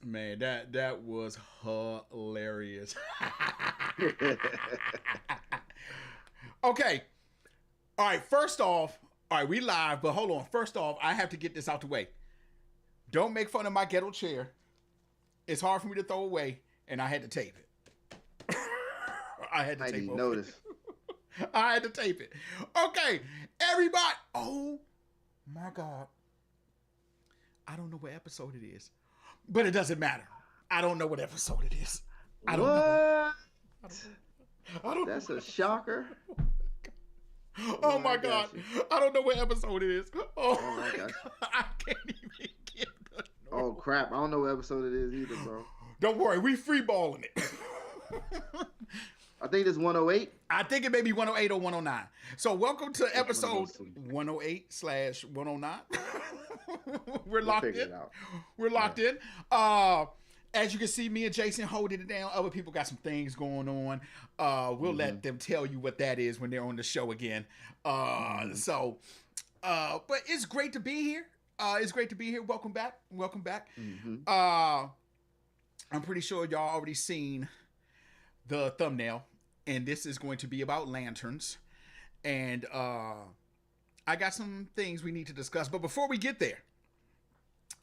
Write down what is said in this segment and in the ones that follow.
Man, that was hilarious. Okay. All right. First off, all right, we live, but hold on. First off, I have to get this out the way. Don't make fun of my ghetto chair. It's hard for me to throw away, and I had to tape it. I had to I tape didn't over it. notice. I had to tape it. Okay, everybody. Oh my God. I don't know what episode it is, but it doesn't matter. I don't know what episode it is. I don't know. What? I don't know That's what a episode. shocker. Oh Oh, my I God. got you. I don't know what episode it is. Oh Oh, I my got God. you. I can't even get the Oh no. crap! I don't know what episode it is either, bro. Don't worry, we freeballing it. I think it's 108. I think it may be 108 or 109. So welcome to It's one of episode those two. 108 slash 109. We're We'll locked figure in. it out. We're locked Yeah. in. As you can see, me and Jason holding it down. Other people got some things going on. We'll let them tell you what that is when they're on the show again. But it's great to be here. It's great to be here. Welcome back. Welcome back. I'm pretty sure y'all already seen the thumbnail, and this is going to be about lanterns. And I got some things we need to discuss. But before we get there,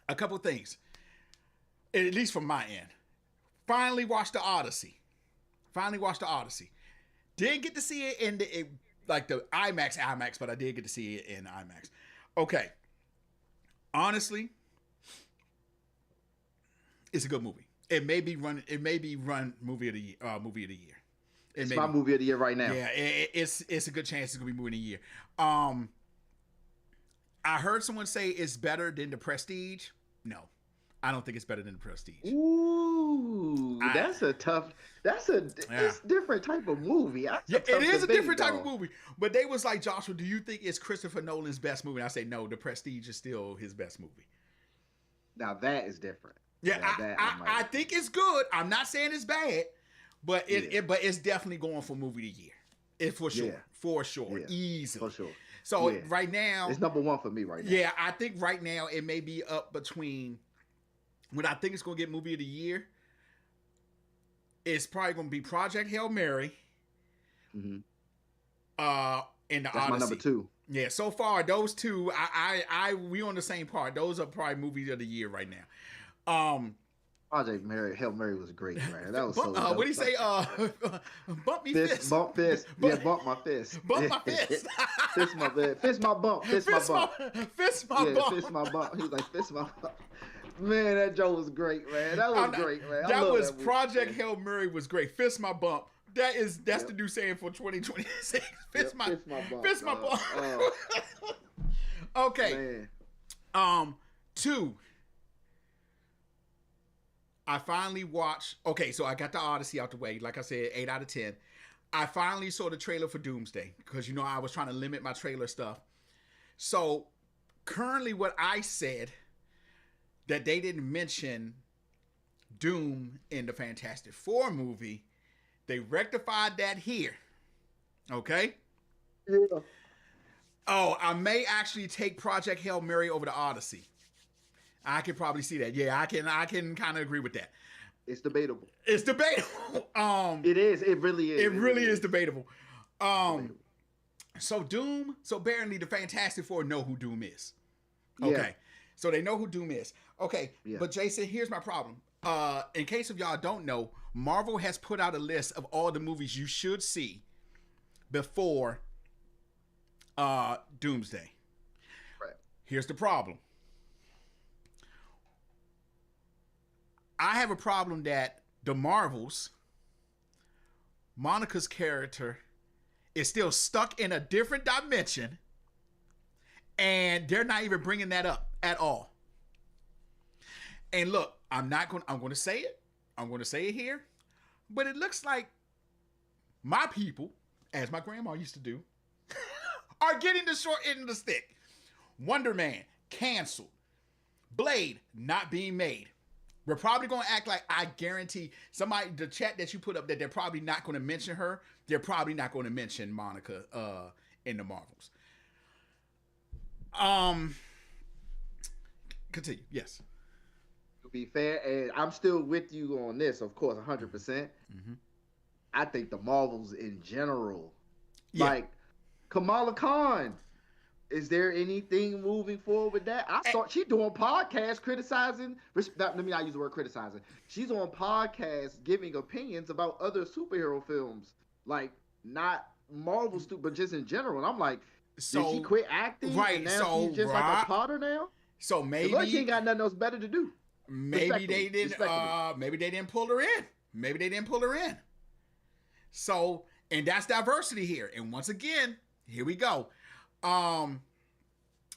a couple things, at least from my end. Finally watched the Odyssey. Didn't get to see it in like the IMAX, but I did get to see it in IMAX. Okay. Honestly, it's a good movie. It may be run movie of the year. It's my movie of the year right now. Yeah, it's a good chance it's gonna be movie of the year. I heard someone say it's better than The Prestige. No, I don't think it's better than The Prestige. Ooh, that's a different type of movie. That's Yeah, a tough it is a debate, different type of though. movie. But they was like, Joshua, do you think it's Christopher Nolan's best movie? And I say no, The Prestige is still his best movie. Now that is different. Yeah, Now that I think it's good. I'm not saying it's bad, but Yeah. but it's definitely going for movie of the year. It for sure, Yeah. Yeah. easily. For sure. So Yeah. right now, It's number one for me right now. yeah, I think right now it may be up between what I think it's going to get movie of the year. It's probably going to be Project Hail Mary, Mhm. and the That's Odyssey. my number two. Yeah, so far those two, we on the same part. Those are probably movies of the year right now. Project Hail Mary was great, man. That was so. What do you say? Bump me fist. Bump fist. Yeah, bump my fist. Bump my fist. Fist my bump. Fist my bump. Fist my Yeah, bump. fist my bump. He was like, fist my bump. Man, that joke was great, man. That was great, man. That was movie, Project man. Hail Mary was great. Fist my bump. That's the new saying for 2026. Fist my bump. Fist my bump. Okay. Man. 2. I finally watched. Okay, so I got the Odyssey out the way. Like I said, 8 out of 10. I finally saw the trailer for Doomsday because I was trying to limit my trailer stuff. So currently, what I said that they didn't mention Doom in the Fantastic Four movie, they rectified that here. Okay. Yeah. Oh, I may actually take Project Hail Mary over the Odyssey. I can probably see that. Yeah, I can kind of agree with that. It's debatable. It's debatable. It is. It really is. It really is debatable. So Doom. So apparently the Fantastic Four know who Doom is. Okay. Yeah. So they know who Doom is. Okay. Yeah. But Jason, here's my problem. In case of y'all don't know, Marvel has put out a list of all the movies you should see before Doomsday. Right. Here's the problem. I have a problem that the Marvels, Monica's character is still stuck in a different dimension, and they're not even bringing that up at all. And look, I'm going to say it. I'm going to say it here, but it looks like my people, as my grandma used to do, are getting the short end of the stick. Wonder Man canceled. Blade not being made. We're probably going to act like, I guarantee somebody, the chat that you put up, that they're probably not going to mention her. They're probably not going to mention Monica in the Marvels. Continue. Yes. To be fair, and I'm still with you on this, of course, 100%. Mm-hmm. I think the Marvels in general, Yeah. like Kamala Khan, is there anything moving forward with that? I saw she doing podcasts criticizing. Let me not use the word criticizing. She's on podcasts giving opinions about other superhero films, like not Marvel, but just in general. And I'm like, did she quit acting and now she's just like a Potter now? So maybe like she ain't got nothing else better to do. Maybe they didn't. Maybe they didn't pull her in. Maybe they didn't pull her in. So, and that's diversity here. And once again, here we go.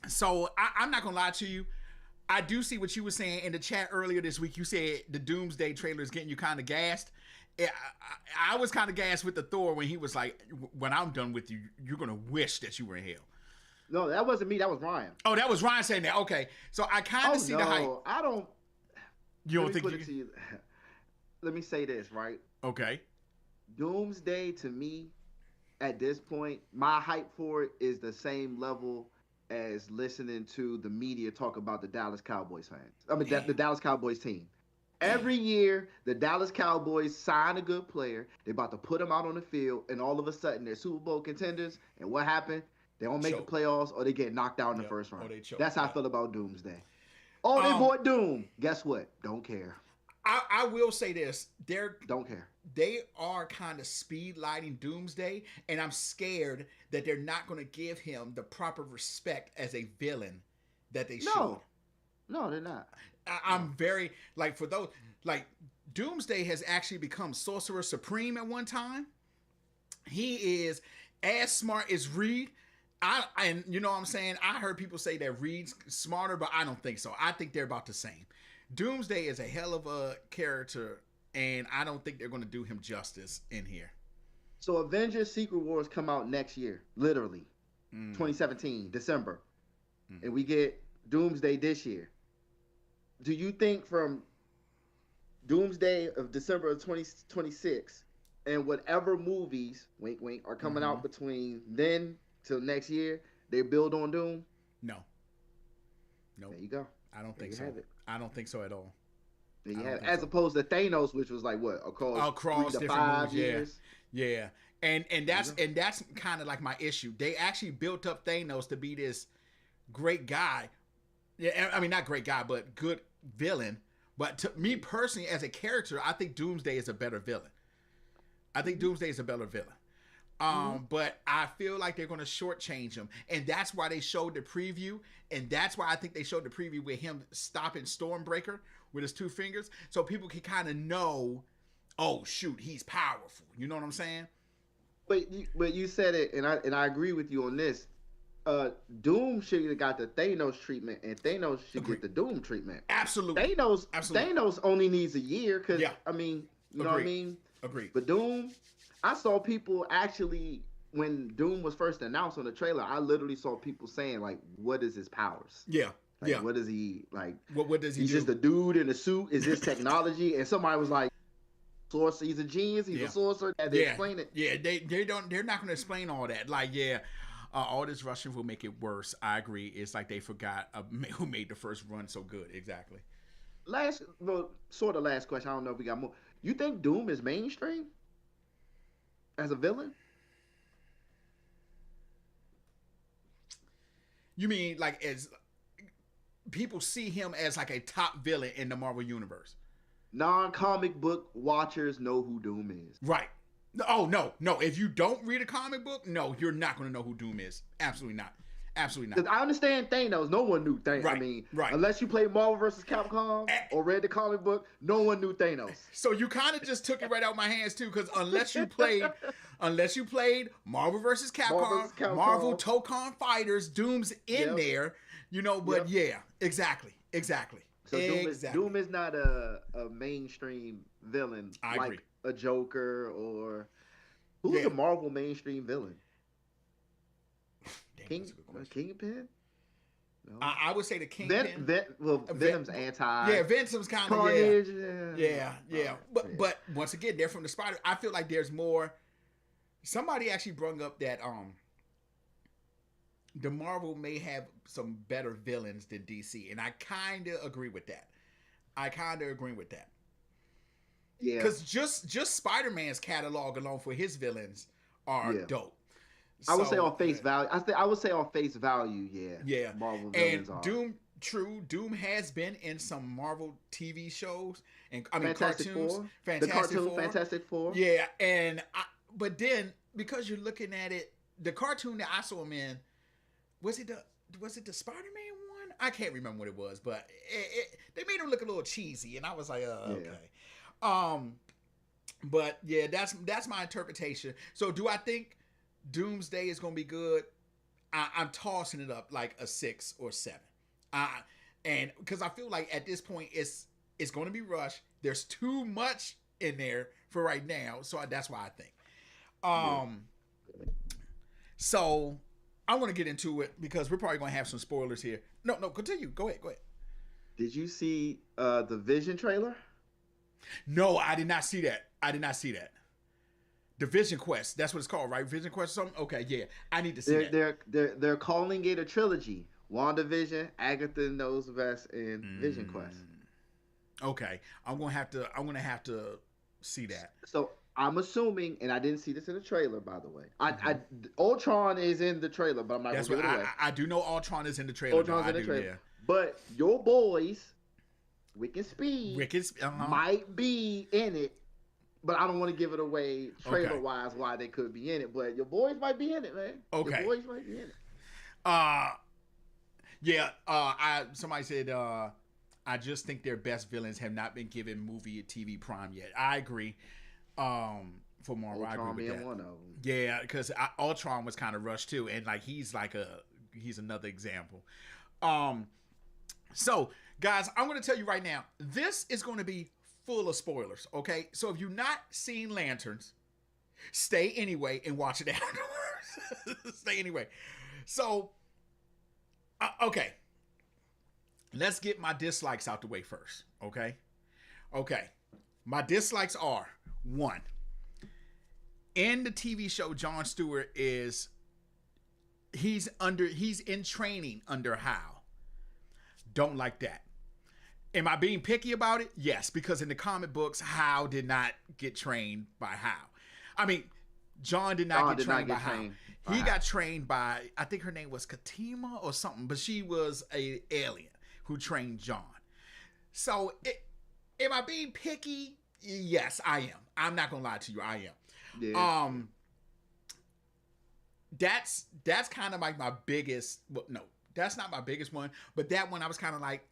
So I'm not gonna lie to you. I do see what you were saying in the chat earlier this week. You said the Doomsday trailer is getting you kind of gassed. I was kind of gassed with the Thor when he was like, "When I'm done with you, you're gonna wish that you were in hell." No, that wasn't me. That was Ryan. Oh, that was Ryan saying that. Okay, so I kind of see the hype. I don't. You don't think you? Let me say this, right? Okay. Doomsday to me, at this point, my hype for it is the same level as listening to the media talk about the Dallas Cowboys fans. I mean, the Dallas Cowboys team. Every year, the Dallas Cowboys sign a good player. They're about to put him out on the field, and all of a sudden, they're Super Bowl contenders. And what happened? They don't make the playoffs, or they get knocked out in the first round. That's how I feel about Doomsday. Oh, they bought Doom. Guess what? Don't care. I will say this. Don't care. They are kind of speed lighting Doomsday, and I'm scared that they're not going to give him the proper respect as a villain that they should. No, they're not. I'm very, like, for those, like, Doomsday has actually become Sorcerer Supreme at one time. He is as smart as Reed. And you know what I'm saying? I heard people say that Reed's smarter, but I don't think so. I think they're about the same. Doomsday is a hell of a character, and I don't think they're going to do him justice in here. So Avengers Secret Wars come out next year, literally, 2017, December. And we get Doomsday this year. Do you think from Doomsday of December of 2026 and whatever movies, wink, wink, are coming out between then till next year, they build on Doom? No. Nope. There you go. I don't think so. I don't think so at all. As opposed to Thanos, which was like what, across 3 to 5 years. Yeah. And that's kind of like my issue. They actually built up Thanos to be this great guy. Yeah, I mean not great guy, but good villain. But to me personally, as a character, I think Doomsday is a better villain. But I feel like they're going to shortchange him, and that's why they showed the preview, and that's why I think they showed the preview with him stopping Stormbreaker with his 2 fingers, so people can kind of know, oh shoot, he's powerful. You know what I'm saying? But you said it, and I agree with you on this. Doom should have got the Thanos treatment, and Thanos should get the Doom treatment. Absolutely. Thanos only needs a year because I mean, you know what I mean? Agreed. But Doom, I saw people actually, when Doom was first announced on the trailer, I literally saw people saying, like, what is his powers? Yeah. Like, what is he, like, what does he he's do? Just a dude in a suit? Is this technology? And somebody was like, sorcerer, he's a genius, he's a sorcerer. And they explain it. Yeah, they're not going to explain all that. Like, all this Russian will make it worse. I agree. It's like they forgot who made the first run so good. Exactly. Last question. I don't know if we got more. You think Doom is mainstream as a villain? You mean like as people see him as like a top villain in the Marvel universe? Non-comic book watchers know who Doom is. Right. Oh, no. If you don't read a comic book, no, you're not going to know who Doom is. Absolutely not. Because I understand Thanos. No one knew Thanos. Right, I mean, right. Unless you played Marvel vs. Capcom or read the comic book, no one knew Thanos. So you kind of just took it right out of my hands too, because unless you played Marvel vs. Capcom, Marvel Tokon Fighters, Doom's in there, you know. But exactly. So Doom is not a mainstream villain like a Joker or who's a Marvel mainstream villain? Kingpin? No. I would say the Kingpin. Venom's anti. Yeah, Venom's kind of Carnage. Yeah. But once again, they're from the Spider. I feel like there's more. Somebody actually brought up that the Marvel may have some better villains than DC, and I kind of agree with that. I kind of agree with that. Yeah. Because just Spider-Man's catalog alone for his villains are Yeah. dope. I would say So on face value. I would say on face value, yeah. yeah, Marvel and villains are. Doom has been in some Marvel TV shows and I mean Fantastic cartoons. Four. The Fantastic cartoon Four. Fantastic Four. Yeah, and but then because you're looking at it, the cartoon that I saw him in, was it the Spider-Man one? I can't remember what it was, but they made him look a little cheesy, and I was like, okay. But yeah, that's my interpretation. So do I think Doomsday is gonna be good? I'm tossing it up like a 6 or 7. And because I feel like at this point it's going to be rushed. There's too much in there for right now, so that's why I think. So I want to get into it because we're probably going to have some spoilers here. No, continue. Go ahead. Did you see the Vision trailer? No, I did not see that. The Vision Quest. That's what it's called, right? Vision Quest or something? Okay, yeah. I need to see that. They're calling it a trilogy. WandaVision, Agatha Knows Best, and Vision Quest. Okay. I'm gonna have to see that. So I'm assuming, and I didn't see this in the trailer, by the way. Ultron is in the trailer, but I'm not That's gonna give it away. I do know Ultron is in the trailer. Ultron's in the trailer. Yeah. But your boys, Wick and Speed, might be in it. But I don't want to give it away trailer-wise why they could be in it. But your boys might be in it, man. Okay. Your boys might be in it. Yeah. Somebody said, I just think their best villains have not been given movie or TV prime yet. I agree. For Marvel, Ultron I agree with that. One of them. Yeah, because Ultron was kind of rushed too, and like he's another example. So guys, I'm going to tell you right now, this is going to be full of spoilers, okay? So if you've not seen Lanterns, stay anyway and watch it afterwards. Stay anyway. So, okay. Let's get my dislikes out the way first, okay? Okay. My dislikes are, 1, in the TV show, Jon Stewart he's in training under Hal. Don't like that. Am I being picky about it? Yes, because in the comic books, Hal did not get trained by Hal. I mean, John did not get trained by Hal. He got trained by, I think her name was Katima or something, but she was an alien who trained John. So, am I being picky? Yes, I am. I'm not gonna lie to you, I am. Yeah. That's kind of like my biggest. Well, no, that's not my biggest one, but that one I was kind of like,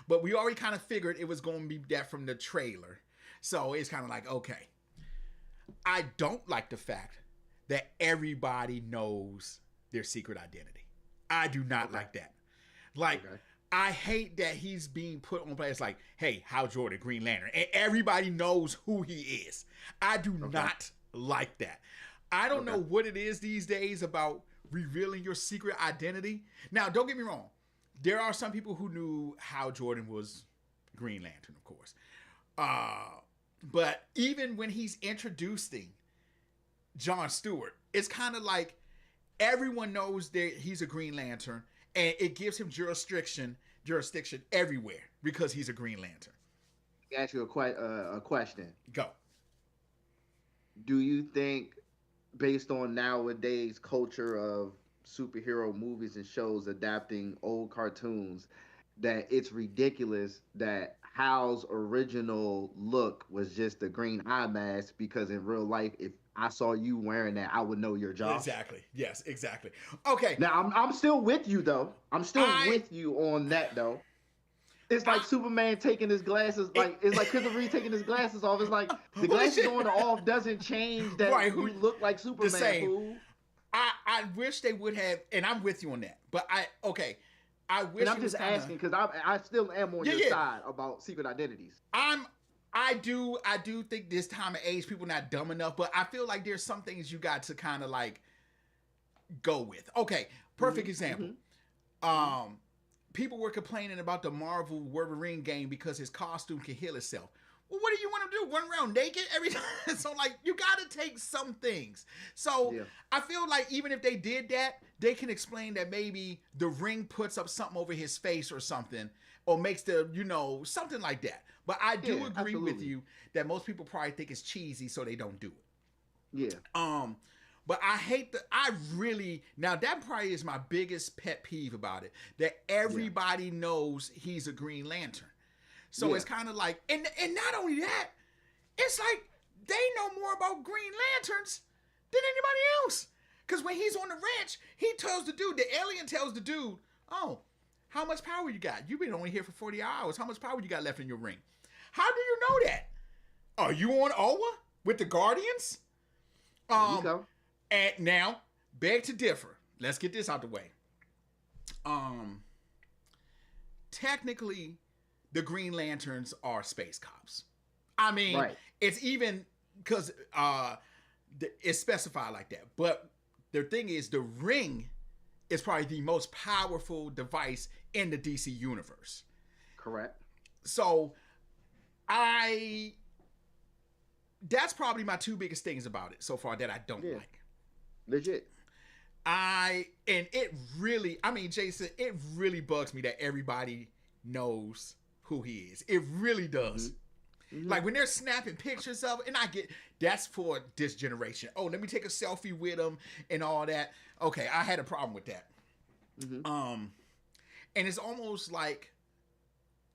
but we already kind of figured it was going to be that from the trailer. So it's kind of like, okay. I don't like the fact that everybody knows their secret identity. I do not like that. Like, I hate that he's being put on place like, hey, Hal Jordan, Green Lantern, and everybody knows who he is. I do not like that. I don't know what it is these days about revealing your secret identity. Now, don't get me wrong. There are some people who knew Hal Jordan was Green Lantern, of course. But even when he's introducing Jon Stewart, it's kind of like everyone knows that he's a Green Lantern, and it gives him jurisdiction everywhere because he's a Green Lantern. Let me ask you a question. Go. Do you think, based on nowadays culture of superhero movies and shows adapting old cartoons, that it's ridiculous that Hal's original look was just a green eye mask? Because in real life, if I saw you wearing that, I would know your job. Exactly. Yes, exactly. Okay. Now, I'm still with you, though. I'm still with you on that, though. It's like Superman taking his glasses, it's like Christopher Reeve taking his glasses off. It's like the glasses on or off doesn't change that you look like Superman. The same. Fool. I wish they would have, and I'm with you on that. But I wish. And I'm just asking because I still am on your side about secret identities. I do think this time of age people not dumb enough, but I feel like there's some things you got to kind of like go with. Okay, perfect example. People were complaining about the Marvel Wolverine game because his costume can heal itself. Well, what do you want him to do? Run around naked every time? So, like, you got to take some things. So, I feel like even if they did that, they can explain that maybe the ring puts up something over his face or something. or makes the, something like that. But I do Yeah, agree with absolutely. you that most people probably think it's cheesy, so they don't do it. Yeah. But I hate I really, now that probably is my biggest pet peeve about it, that Yeah. everybody knows he's a Green Lantern. So Yeah. it's kind of like, and not only that, it's like they know more about Green Lanterns than anybody else. Because when he's on the ranch, he tells the dude, the alien tells the dude, oh, how much power you got? You've been only here for 40 hours. How much power you got left in your ring? How do you know that? Are you on Oa with the Guardians? There you go. And now, beg to differ. Let's get this out the way. Technically, the Green Lanterns are space cops. I mean, Right. it's even because it's specified like that. But the thing is, the ring is probably the most powerful device in the DC universe. Correct. So, that's probably my two biggest things about it so far that I don't like. Legit. And it really, I mean, Jason, it really bugs me that everybody knows who he is. It really does. Mm-hmm. Like when they're snapping pictures of it, and I get that's for this generation. Oh, let me take a selfie with him and all that. Okay, I had a problem with that. Mm-hmm. And it's almost like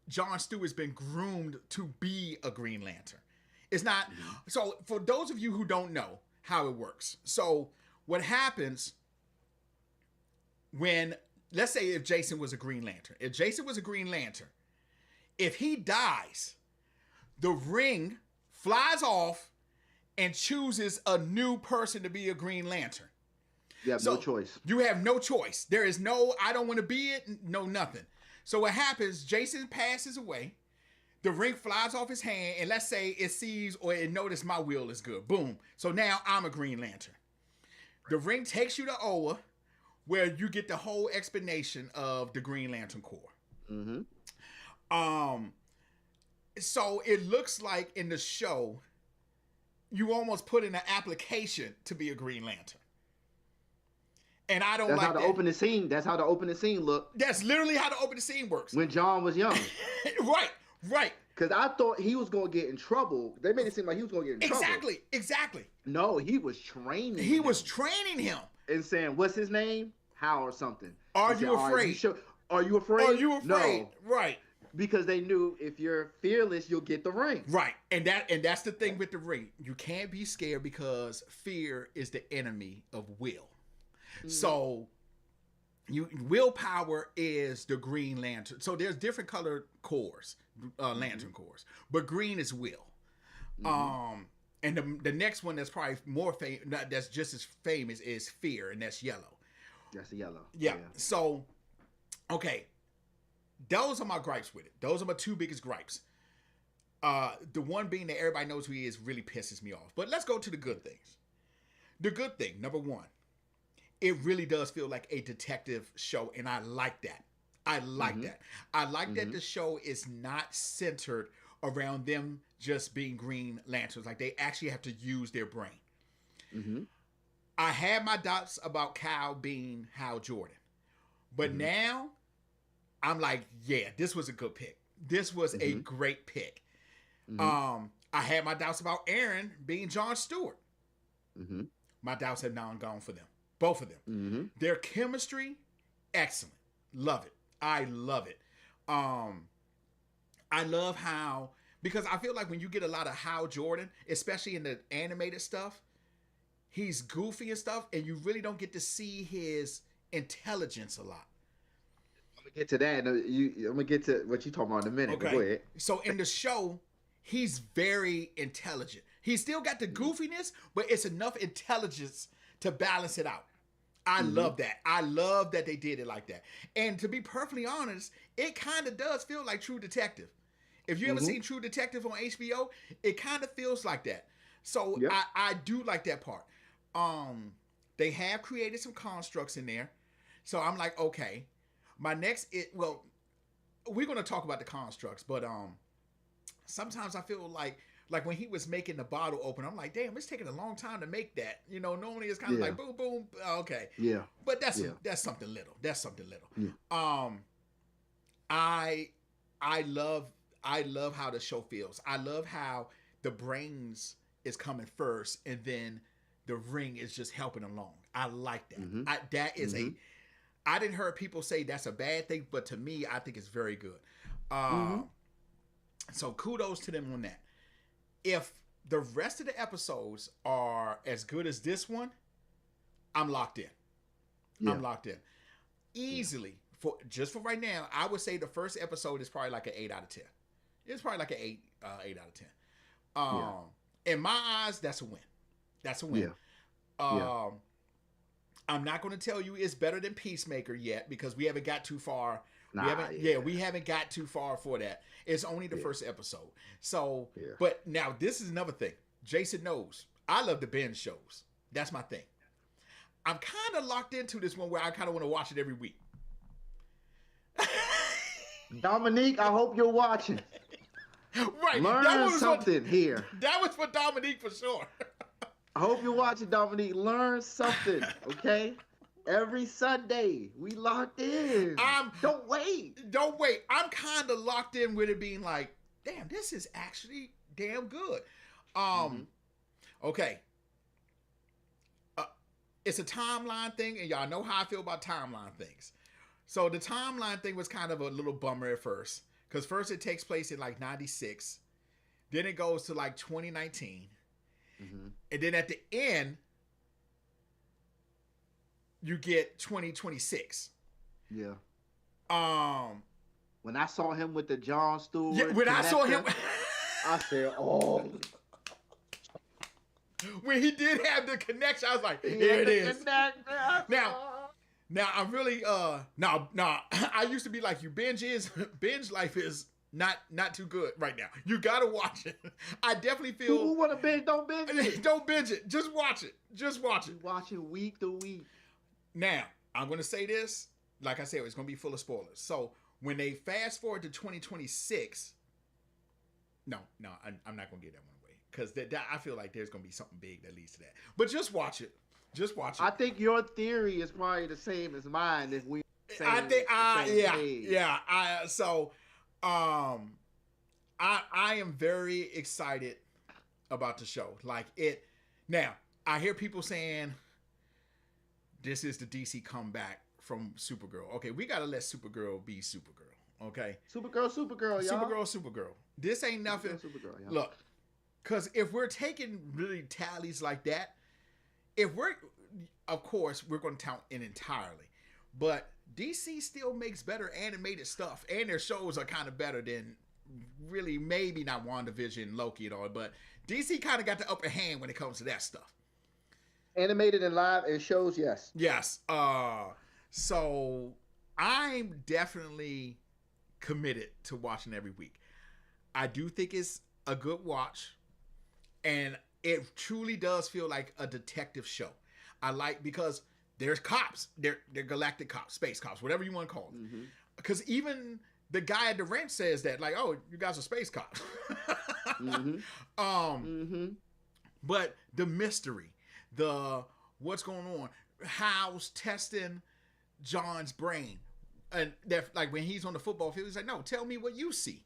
Jon Stewart's been groomed to be a Green Lantern. It's not. So for those of you who don't know how it works, so what happens when, let's say if Jason was a Green Lantern, if he dies, the ring flies off and chooses a new person to be a Green Lantern. You have no choice. You have no choice. There is no, I don't want to be it, no nothing. So what happens, Jason passes away, the ring flies off his hand, and let's say it sees or it noticed my will is good. Boom. So now I'm a Green Lantern. The ring takes you to Oa, where you get the whole explanation of the Green Lantern Corps. Mm-hmm. So it looks like in the show, you almost put in an application to be a Green Lantern. And I don't That's like how the that. opening scene. That's how the opening scene looked. That's literally how the opening scene works. When John was young. Right. Because I thought he was going to get in trouble. They made it seem like he was going to get in trouble. Exactly. No, he was training He him. was training him. And saying, what's his name? Hal or something. Are He you said, afraid? Are you afraid? Are you afraid? No. Right. Because they knew if you're fearless, you'll get the ring. Right. And that's the thing with the ring. You can't be scared because fear is the enemy of will. Mm-hmm. So willpower is the Green Lantern. So there's different colored cores, lantern cores, but green is will. Mm-hmm. And the next one that's probably more that's just as famous is fear, and that's yellow. That's yellow. Yeah. So, okay, those are my gripes with it. Those are my two biggest gripes. The one being that everybody knows who he is really pisses me off. But let's go to the good things. The good thing, number one, it really does feel like a detective show, and I like that. I like that the show is not centered around them just being Green Lanterns. Like, they actually have to use their brain. Mm-hmm. I had my doubts about Kyle being Hal Jordan. But now, I'm like, yeah, this was a good pick. This was a great pick. I had my doubts about Aaron being Jon Stewart. My doubts have now gone for them. Both of them. Their chemistry, excellent. Love it. I love it. I love how, because I feel like when you get a lot of Hal Jordan, especially in the animated stuff, he's goofy and stuff, and you really don't get to see his intelligence a lot. I'm going to get to that. I'm going to get to what you're talking about in a minute. Okay. Go ahead. So in the show, he's very intelligent. He's still got the goofiness, but it's enough intelligence to balance it out. I love that. I love that they did it like that. And to be perfectly honest, it kind of does feel like True Detective. If you ever seen True Detective on HBO, it kind of feels like that. So I do like that part. They have created some constructs in there. So I'm like, okay. My next, we're going to talk about the constructs, but sometimes I feel like when he was making the bottle open, I'm like, damn, it's taking a long time to make that. You know, normally it's kind of like boom, boom, okay. Yeah. But that's something little. That's something little. Yeah. I love how the show feels. I love how the brains is coming first, and then the ring is just helping along. I like that. Mm-hmm. That is Mm-hmm. I didn't hear people say that's a bad thing, but to me, I think it's very good. Mm-hmm. So kudos to them on that. If the rest of the episodes are as good as this one, I'm locked in. Yeah. I'm locked in. Easily, for right now, I would say the first episode is probably like an 8 out of 10. It's probably like an 8 out of 10. In my eyes, that's a win. That's a win. Yeah. I'm not going to tell you it's better than Peacemaker yet because we haven't got too far. Nah, We haven't got too far for that. It's only the first episode. So, Yeah. but now this is another thing. Jason knows I love the binge shows. That's my thing. I'm kind of locked into this one where I kind of want to watch it every week. Dominique, I hope you're watching. Right. Learn something here. That was for Dominique for sure. I hope you're watching, Dominique. Learn something, okay? Every Sunday, we locked in. Don't wait. I'm kind of locked in with it being like, damn, this is actually damn good. Okay. It's a timeline thing, and y'all know how I feel about timeline things. So the timeline thing was kind of a little bummer at first, because first it takes place in like 96, then it goes to like 2019, and then at the end, you get 2026. Yeah. When I saw him with the Jon Stewart, I saw him, I said, "Oh." When he did have the connection, I was like, "Here it is." Now I'm really no. I used to be like you. Binge life is not too good right now. You gotta watch it. I definitely feel. Who want to binge? Don't binge it. Don't binge it. Just watch it. Watch it week to week. Now I'm gonna say this. Like I said, it's gonna be full of spoilers. So when they fast forward to 2026, no, I'm not gonna get that one away because that I feel like there's gonna be something big that leads to that. But just watch it. I think your theory is probably the same as mine. If we, I am very excited about the show. Like it. Now I hear people saying this is the DC comeback from Supergirl. Okay, we gotta let Supergirl be Supergirl. Okay, Supergirl, y'all. Supergirl. This ain't nothing. Supergirl, y'all. Look, because if we're taking really tallies like that. Of course, we're going to count it entirely, but DC still makes better animated stuff, and their shows are kind of better than really maybe not WandaVision, Loki, and all, but DC kind of got the upper hand when it comes to that stuff. Animated and live and shows, yes. Yes. So I'm definitely committed to watching every week. I do think it's a good watch, and it truly does feel like a detective show. I like because there's cops, they're galactic cops, space cops, whatever you want to call them. Because even the guy at the ranch says that, like, oh, you guys are space cops. But the mystery, the what's going on, Hal's testing John's brain, and that like when he's on the football field, he's like, no, tell me what you see.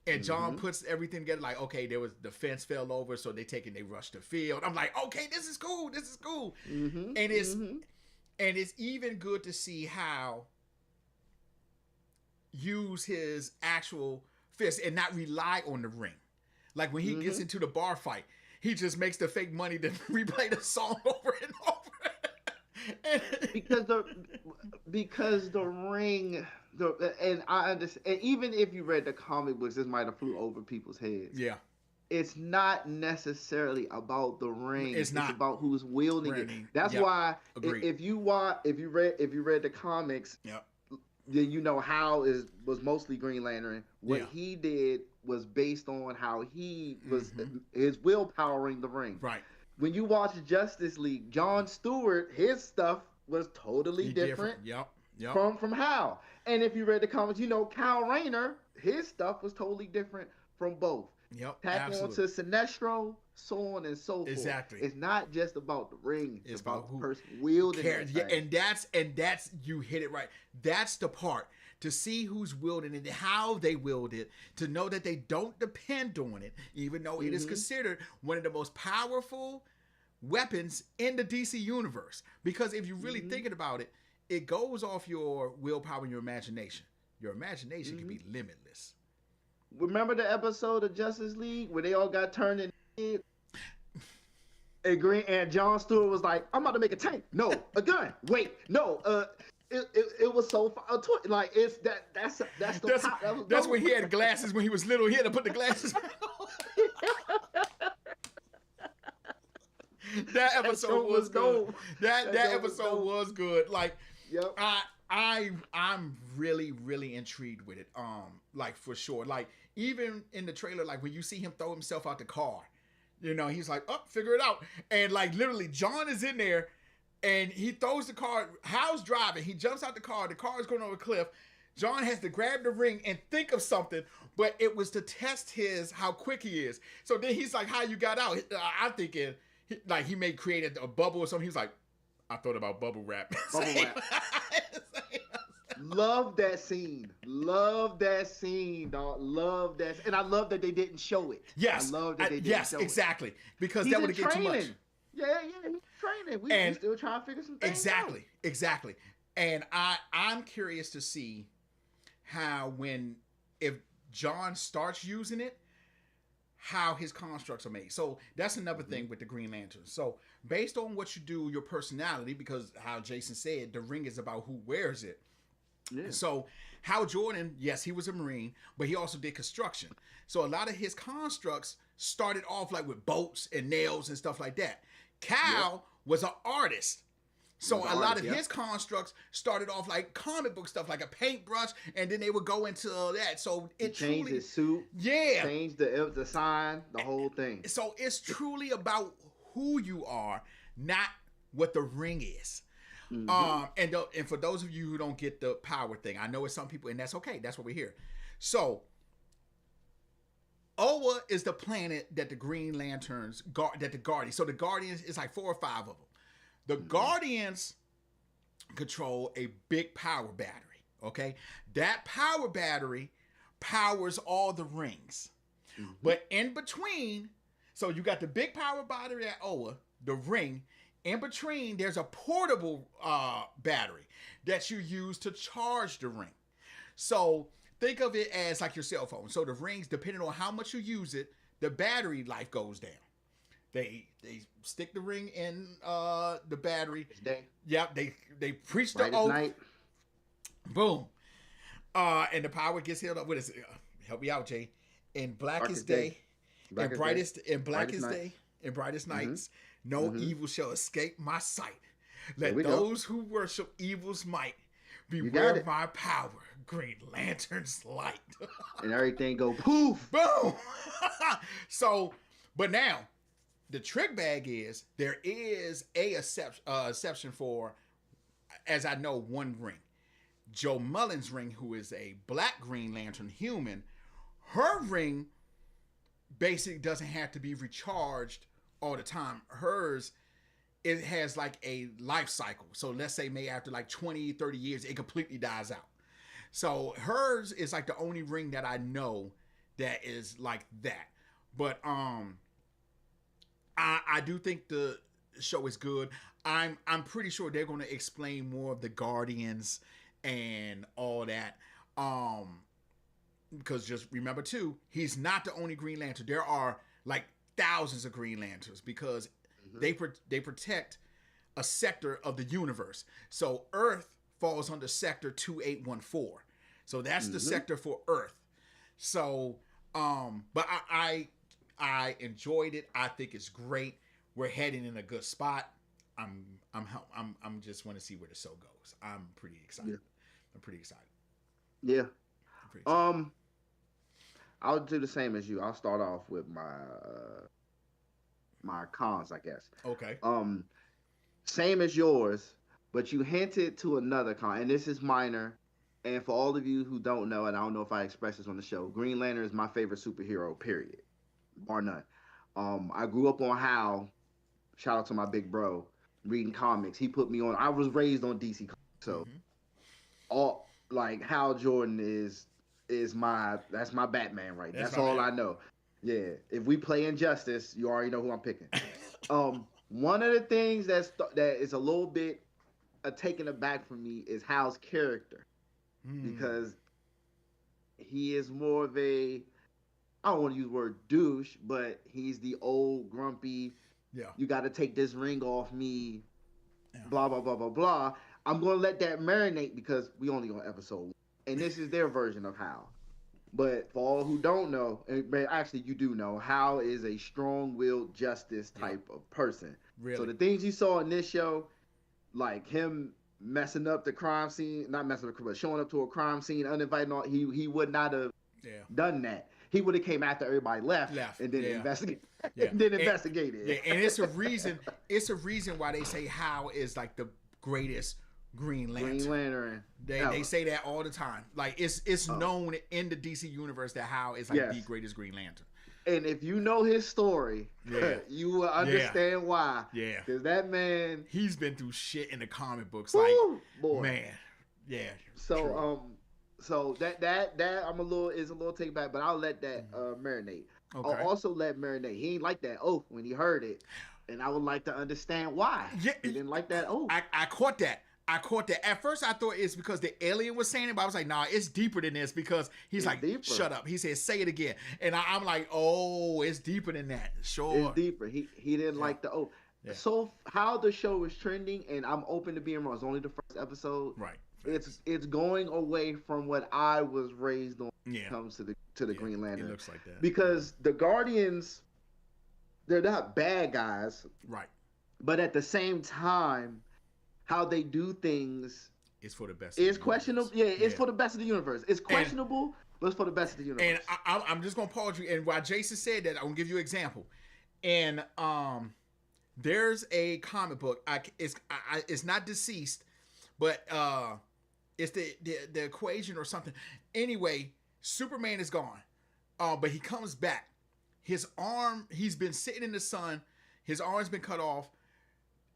And John puts everything together like, okay, the fence fell over, so they rush the field. I'm like, okay, this is cool. And it's even good to see how use his actual fist and not rely on the ring. Like when he gets into the bar fight, he just makes the fake money to replay the song over and over. because the ring. And I understand. And even if you read the comic books, this might have flew over people's heads. Yeah, it's not necessarily about the ring. It's about who's wielding it. That's why if you read the comics, then you know Hal was mostly Green Lantern. What he did was based on how he was his willpowering the ring. Right. When you watch Justice League, Jon Stewart, his stuff was totally different. From Hal. And if you read the comics, you know Kyle Rayner, his stuff was totally different from both. Tack on to Sinestro, so on and so forth. Exactly. It's not just about the ring. It's about the person wielding it. And that's you hit it right. That's the part to see who's wielding it, how they wield it, to know that they don't depend on it, even though it is considered one of the most powerful weapons in the DC universe. Because if you're really thinking about it, it goes off your willpower and your imagination. Your imagination can be limitless. Remember the episode of Justice League where they all got turned into and John Stewart was like, "I'm about to make a tank. No, a gun. Wait, no. It was so like it's that's the that's when he had glasses when he was little. He had to put the glasses back on. That episode was good. That episode was good. Like, yep. I'm really intrigued with it. Like for sure. Like even in the trailer, like when you see him throw himself out the car, you know, he's like, "Oh, figure it out." And like literally, John is in there, and he throws the car. Hal's driving. He jumps out the car. The car is going over a cliff. John has to grab the ring and think of something, but it was to test how quick he is. So then he's like, "How you got out?" I'm thinking, like he may create a bubble or something. He was like, "I thought about bubble wrap." Bubble wrap. Love that scene. Love that scene, dog. Love that. And I love that they didn't show it. Yes. I love that they didn't show exactly. it. Because He's that would have get too much. Yeah, he's training. We still trying to figure some things out. Exactly. And I'm curious to see how if John starts using it, how his constructs are made. So that's another thing with the Green Lantern. So based on what you do, your personality, because how Jason said, the ring is about who wears it. Yeah. So Hal Jordan, yes, he was a Marine, but he also did construction. So a lot of his constructs started off like with bolts and nails and stuff like that. Cal was an artist. So a lot of his constructs started off like comic book stuff, like a paintbrush, and then they would go into that. So it changed his suit. Yeah. Changed the sign, the whole thing. So it's truly about who you are, not what the ring is. And for those of you who don't get the power thing, I know it's some people, and that's okay. That's what we're here. So, Oa is the planet that the Green Lanterns that the Guardians. So the Guardians is like 4 or 5 of them. The Guardians control a big power battery. Okay, that power battery powers all the rings. But in between, so you got the big power battery at Oa, the ring. In between, there's a portable battery that you use to charge the ring. So think of it as like your cell phone. So the rings, depending on how much you use it, the battery life goes down. They stick the ring in the battery. Yep, they preach the oath. Night. Boom. And the power gets held up. What is it? Help me out, Jay. In blackest day, in brightest day, in brightest nights. No evil shall escape my sight. Let those who worship evil's might beware of my power. Green Lantern's light. And everything go poof. Boom. So, but now, the trick bag is, there is a exception for, as I know, one ring. Joe Mullen's ring, who is a black Green Lantern human, her ring basically doesn't have to be recharged all the time. Hers, it has like a life cycle. So let's say maybe after like 20, 30 years, it completely dies out. So hers is like the only ring that I know that is like that. But I do think the show is good. I'm pretty sure they're going to explain more of the Guardians and all that. Because just remember too, he's not the only Green Lantern. There are like thousands of Green Lanterns because they protect a sector of the universe. So Earth falls under sector 2814. So that's the sector for Earth. So but I enjoyed it. I think it's great. We're heading in a good spot. I'm just want to see where the show goes. I'm pretty excited. Yeah. I'm pretty excited. Yeah. I'll do the same as you. I'll start off with my cons, I guess. Okay. Same as yours, but you hinted to another con, and this is minor. And for all of you who don't know, and I don't know if I expressed this on the show, Green Lantern is my favorite superhero, period. Bar none. I grew up on Hal. Shout out to my big bro, reading comics. He put me on. I was raised on DC, so like Hal Jordan is that's my Batman, right? That's That's my all man. I know. Yeah, if we play Injustice, you already know who I'm picking. One of the things that is a little bit taken aback from me is Hal's character, Hmm. because he is more of a, I don't want to use the word douche, but he's the old grumpy. Yeah. You got to take this ring off me. Yeah. Blah blah blah blah blah. I'm gonna let that marinate because we only on episode 1, and this is their version of Hal. But for all who don't know, but actually you do know, Hal is a strong-willed justice Yep. type of person. So Really. the things you saw in this show, like him messing up the crime scene, not messing up, but showing up to a crime scene uninvited, and all, he would not have Yeah. done that. He would have came after everybody left Left. and then Yeah. investigate, Yeah. and then And, investigated. yeah. And it's a reason. It's a reason why they say Hal is like the greatest Green Lantern. Green Lantern. They say that all the time. Like it's Oh. known in the DC universe that Hal is like the Yes. greatest Green Lantern. And if you know his story, Yeah. you will understand why. Yeah. Because that man, He's been through shit in the comic books. Like, woo, boy. man. Yeah. So true. so that I'm a little take back, but I'll let that marinate. Okay. I'll also let marinate. He ain't like that oath when he heard it, and I would like to understand why. Yeah. He didn't like that oath. I caught that. At first, I thought it's because the alien was saying it, but I was like, nah, it's deeper than this because he's It's like, deeper. shut up. He said, say it again. And I'm like, oh, it's deeper than that. Sure. It's deeper. He didn't like the oath. Yeah. So how the show is trending, and I'm open to being wrong. It's only the first episode. Right. It's going away from what I was raised on when Yeah. it comes to the Green Lantern. It looks like that. Because the Guardians, they're not bad guys, Right. but at the same time, how they do things It's for the best. is of the questionable. universe. Yeah, it's for the best of the universe. It's questionable, but it's for the best of the universe. And I'm just gonna pause you. And while Jason said that, I'm gonna give you an example. And there's a comic book. It's not deceased, but it's the equation or something. Anyway, Superman is gone, but he comes back. His arm, he's been sitting in the sun. His arm's been cut off,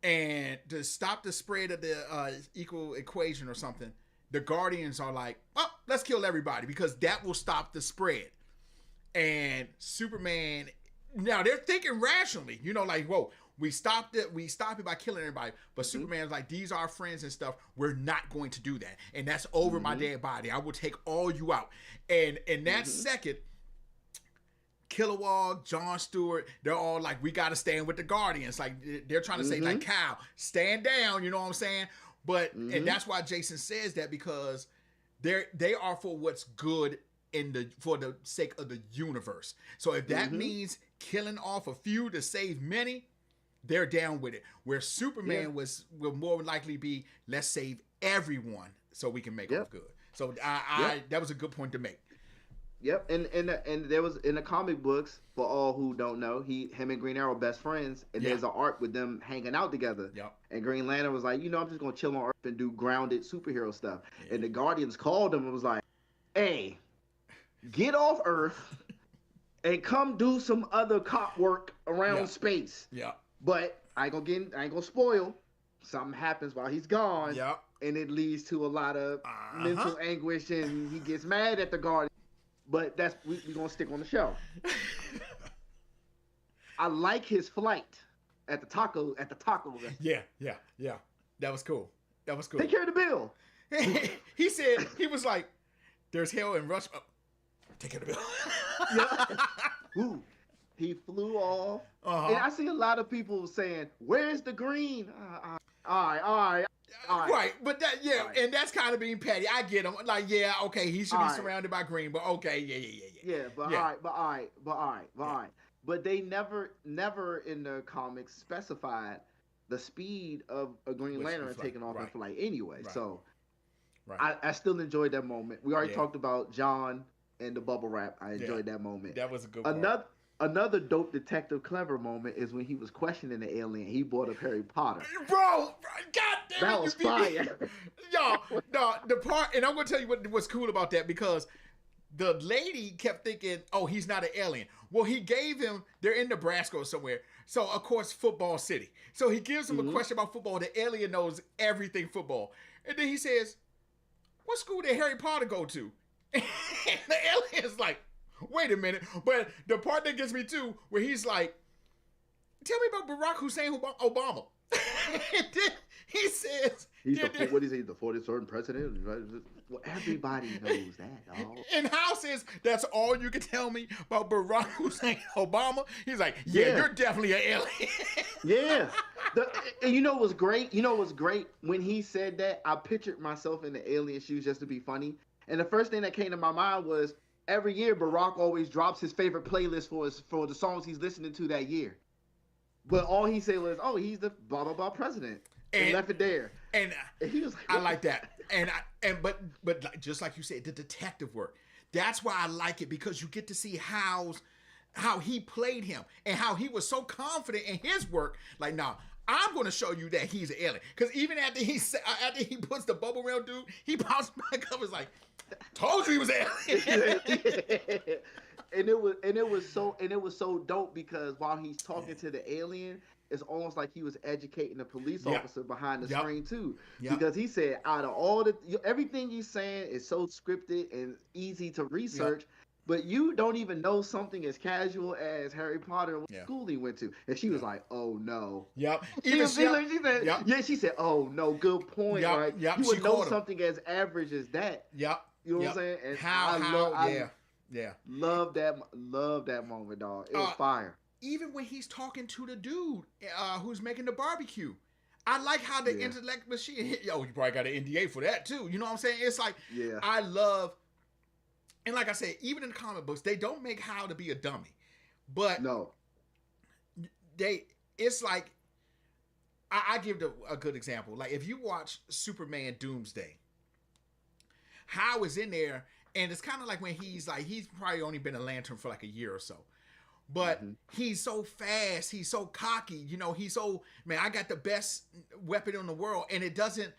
and to stop the spread of the equal equation or something, the Guardians are like, "Oh, let's kill everybody because that will stop the spread." And Superman, now they're thinking rationally, like, whoa, we stopped it by killing everybody. But Superman's like, these are our friends and stuff. We're not going to do that. And that's over my dead body. I will take all you out. And in that second, Kilowog, John Stewart, they're all like, we got to stand with the Guardians. Like, they're trying to say, like, Cal, stand down, you know what I'm saying? But, and that's why Jason says that, because they are for what's good for the sake of the universe. So if that means killing off a few to save many, they're down with it. Where Superman will more likely be, let's save everyone so we can make it good. So that was a good point to make. Yep, and there was in the comic books, for all who don't know, him and Green Arrow best friends, and there's an arc with them hanging out together. Yep. And Green Lantern was like, I'm just gonna chill on Earth and do grounded superhero stuff. And the Guardians called him and was like, hey, get off Earth and come do some other cop work around space. Yeah. But I ain't gonna spoil. Something happens while he's gone. Yep. And it leads to a lot of mental anguish, and he gets mad at the Guardians. But we're gonna stick on the show. I like his flight at the taco restaurant. Yeah. That was cool. Take care of the bill. He said, he was like, there's hell in Rush. Oh, take care of the bill. Ooh, he flew off. And I see a lot of people saying, where's the green? All right. Right, but and that's kind of being petty. I get him. Like, yeah, okay, he should be surrounded by green, but okay, yeah. Yeah, but all right. But they never in the comics specified the speed of a Green Lantern taking off in flight anyway. Right. So I still enjoyed that moment. We already talked about John and the bubble wrap. I enjoyed that moment. That was a good part. Another dope Detective Clever moment is when he was questioning the alien. He brought up Harry Potter. Bro, God damn it. That was fire. Y'all, no, the part, and I'm going to tell you what's cool about that, because the lady kept thinking, oh, he's not an alien. Well, he gave him, they're in Nebraska or somewhere. So, of course, football city. So he gives him a question about football. The alien knows everything football. And then he says, what school did Harry Potter go to? And the alien's like, wait a minute. But the part that gets me too, where he's like, tell me about Barack Hussein Obama. And then he says, what is he, the 43rd president? Well, everybody knows that, dog. And Hal says, that's all you can tell me about Barack Hussein Obama? He's like, yeah. You're definitely an alien. Yeah. And you know what's great? When he said that, I pictured myself in the alien shoes just to be funny. And the first thing that came to my mind was, every year Barack always drops his favorite playlist for the songs he's listening to that year. But all he said was, oh, he's the blah, blah, blah president. And left it there. And he was like, I like that. But just like you said, the detective work. That's why I like it, because you get to see how he played him and how he was so confident in his work. Like, nah, I'm going to show you that he's an alien. Because even after he puts the bubble around dude, he pops back up and is like, told you he was an alien. And it was so dope, because while he's talking to the alien, it's almost like he was educating the police officer behind the screen too. Because he said, out of all everything he's saying is so scripted and easy to research, but you don't even know something as casual as Harry Potter and what school he went to. And she was like, oh no. Yep. She said, oh no, good point. Right? You would know something as average as that. Yep. You know what I'm saying? And love that moment, dog. It was fire. Even when he's talking to the dude who's making the barbecue, I like how the intellect machine. Yo, you probably got an NDA for that too. You know what I'm saying? It's like, I love, and like I said, even in the comic books, they don't make Hal to be a dummy, but it's like, I give a good example. Like if you watch Superman Doomsday, Hal is in there, and it's kind of like when he's probably only been a Lantern for like a year or so. But he's so fast, he's so cocky, you know, he's so, man, I got the best weapon in the world, and it doesn't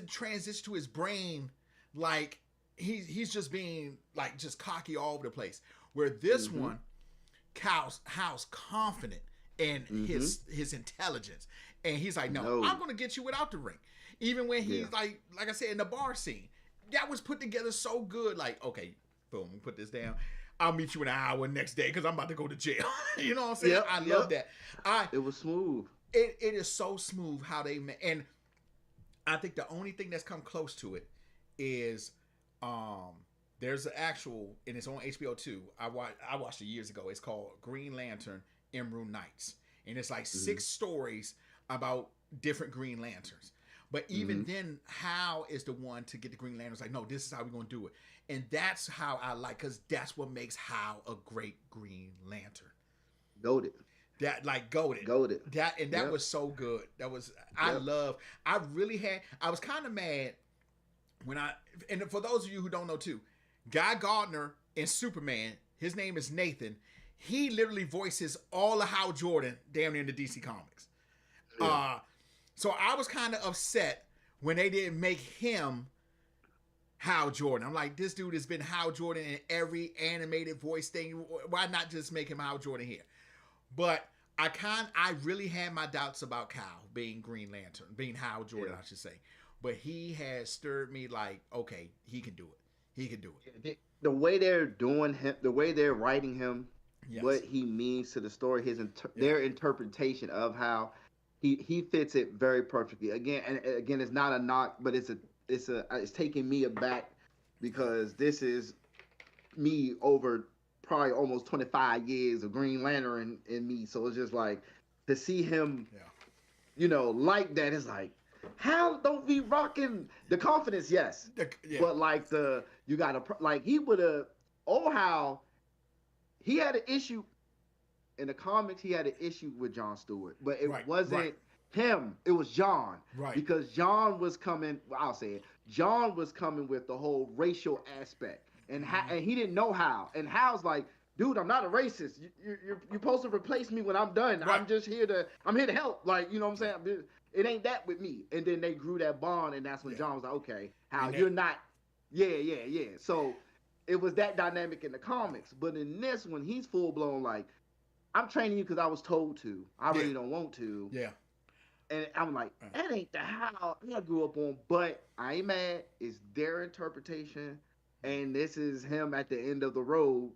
transition to his brain like he's just being like just cocky all over the place. Where this one, Hal's confident in his intelligence, and he's like, no, I'm gonna get you without the ring. Even when he's like I said, in the bar scene, that was put together so good. Like, okay, boom, put this down. I'll meet you in an hour next day because I'm about to go to jail. You know what I'm saying? I love that. It was smooth. It is so smooth how they met. And I think the only thing that's come close to it is there's an actual, and it's on HBO too. I watched it years ago. It's called Green Lantern Emerald Knights. And it's like 6 stories about different Green Lanterns. But even then, Hal is the one to get the Green Lanterns. Like, no, this is how we're going to do it. And that's how I like, because that's what makes Hal a great Green Lantern. Goated. Goated. That was so good. That was, I was kind of mad when and for those of you who don't know too, Guy Gardner in Superman, his name is Nathan. He literally voices all of Hal Jordan damn near in the DC Comics. Yeah. So I was kind of upset when they didn't make him Hal Jordan. I'm like, this dude has been Hal Jordan in every animated voice thing. Why not just make him Hal Jordan here? But I really had my doubts about Kyle being Green Lantern, being Hal Jordan, I should say. But he has stirred me like, okay, he can do it. He can do it. The way they're doing him, the way they're writing him, what he means to the story, their interpretation of how he fits it very perfectly. Again, it's not a knock, but it's taking me aback, because this is me over probably almost 25 years of Green Lantern in me. So it's just like, to see him, like that, it's like, Hal don't be rocking the confidence, yes. But like you gotta, like, he would have, Hal, he had an issue in the comics. He had an issue with John Stewart, but it wasn't him. It was John, because John was coming. Well, I'll say it. John was coming with the whole racial aspect, and and he didn't know how. And Hal's like, dude, I'm not a racist. You're supposed to replace me when I'm done. I'm just here to help. Like, you know what I'm saying? It ain't that with me. And then they grew that bond, and that's when John was like, okay, Hal, you're not. Yeah. So it was that dynamic in the comics, but in this one, he's full blown like, I'm training you because I was told to. I really don't want to. Yeah. And I'm like, that ain't the how I grew up on. But I ain't mad. It's their interpretation, and this is him at the end of the road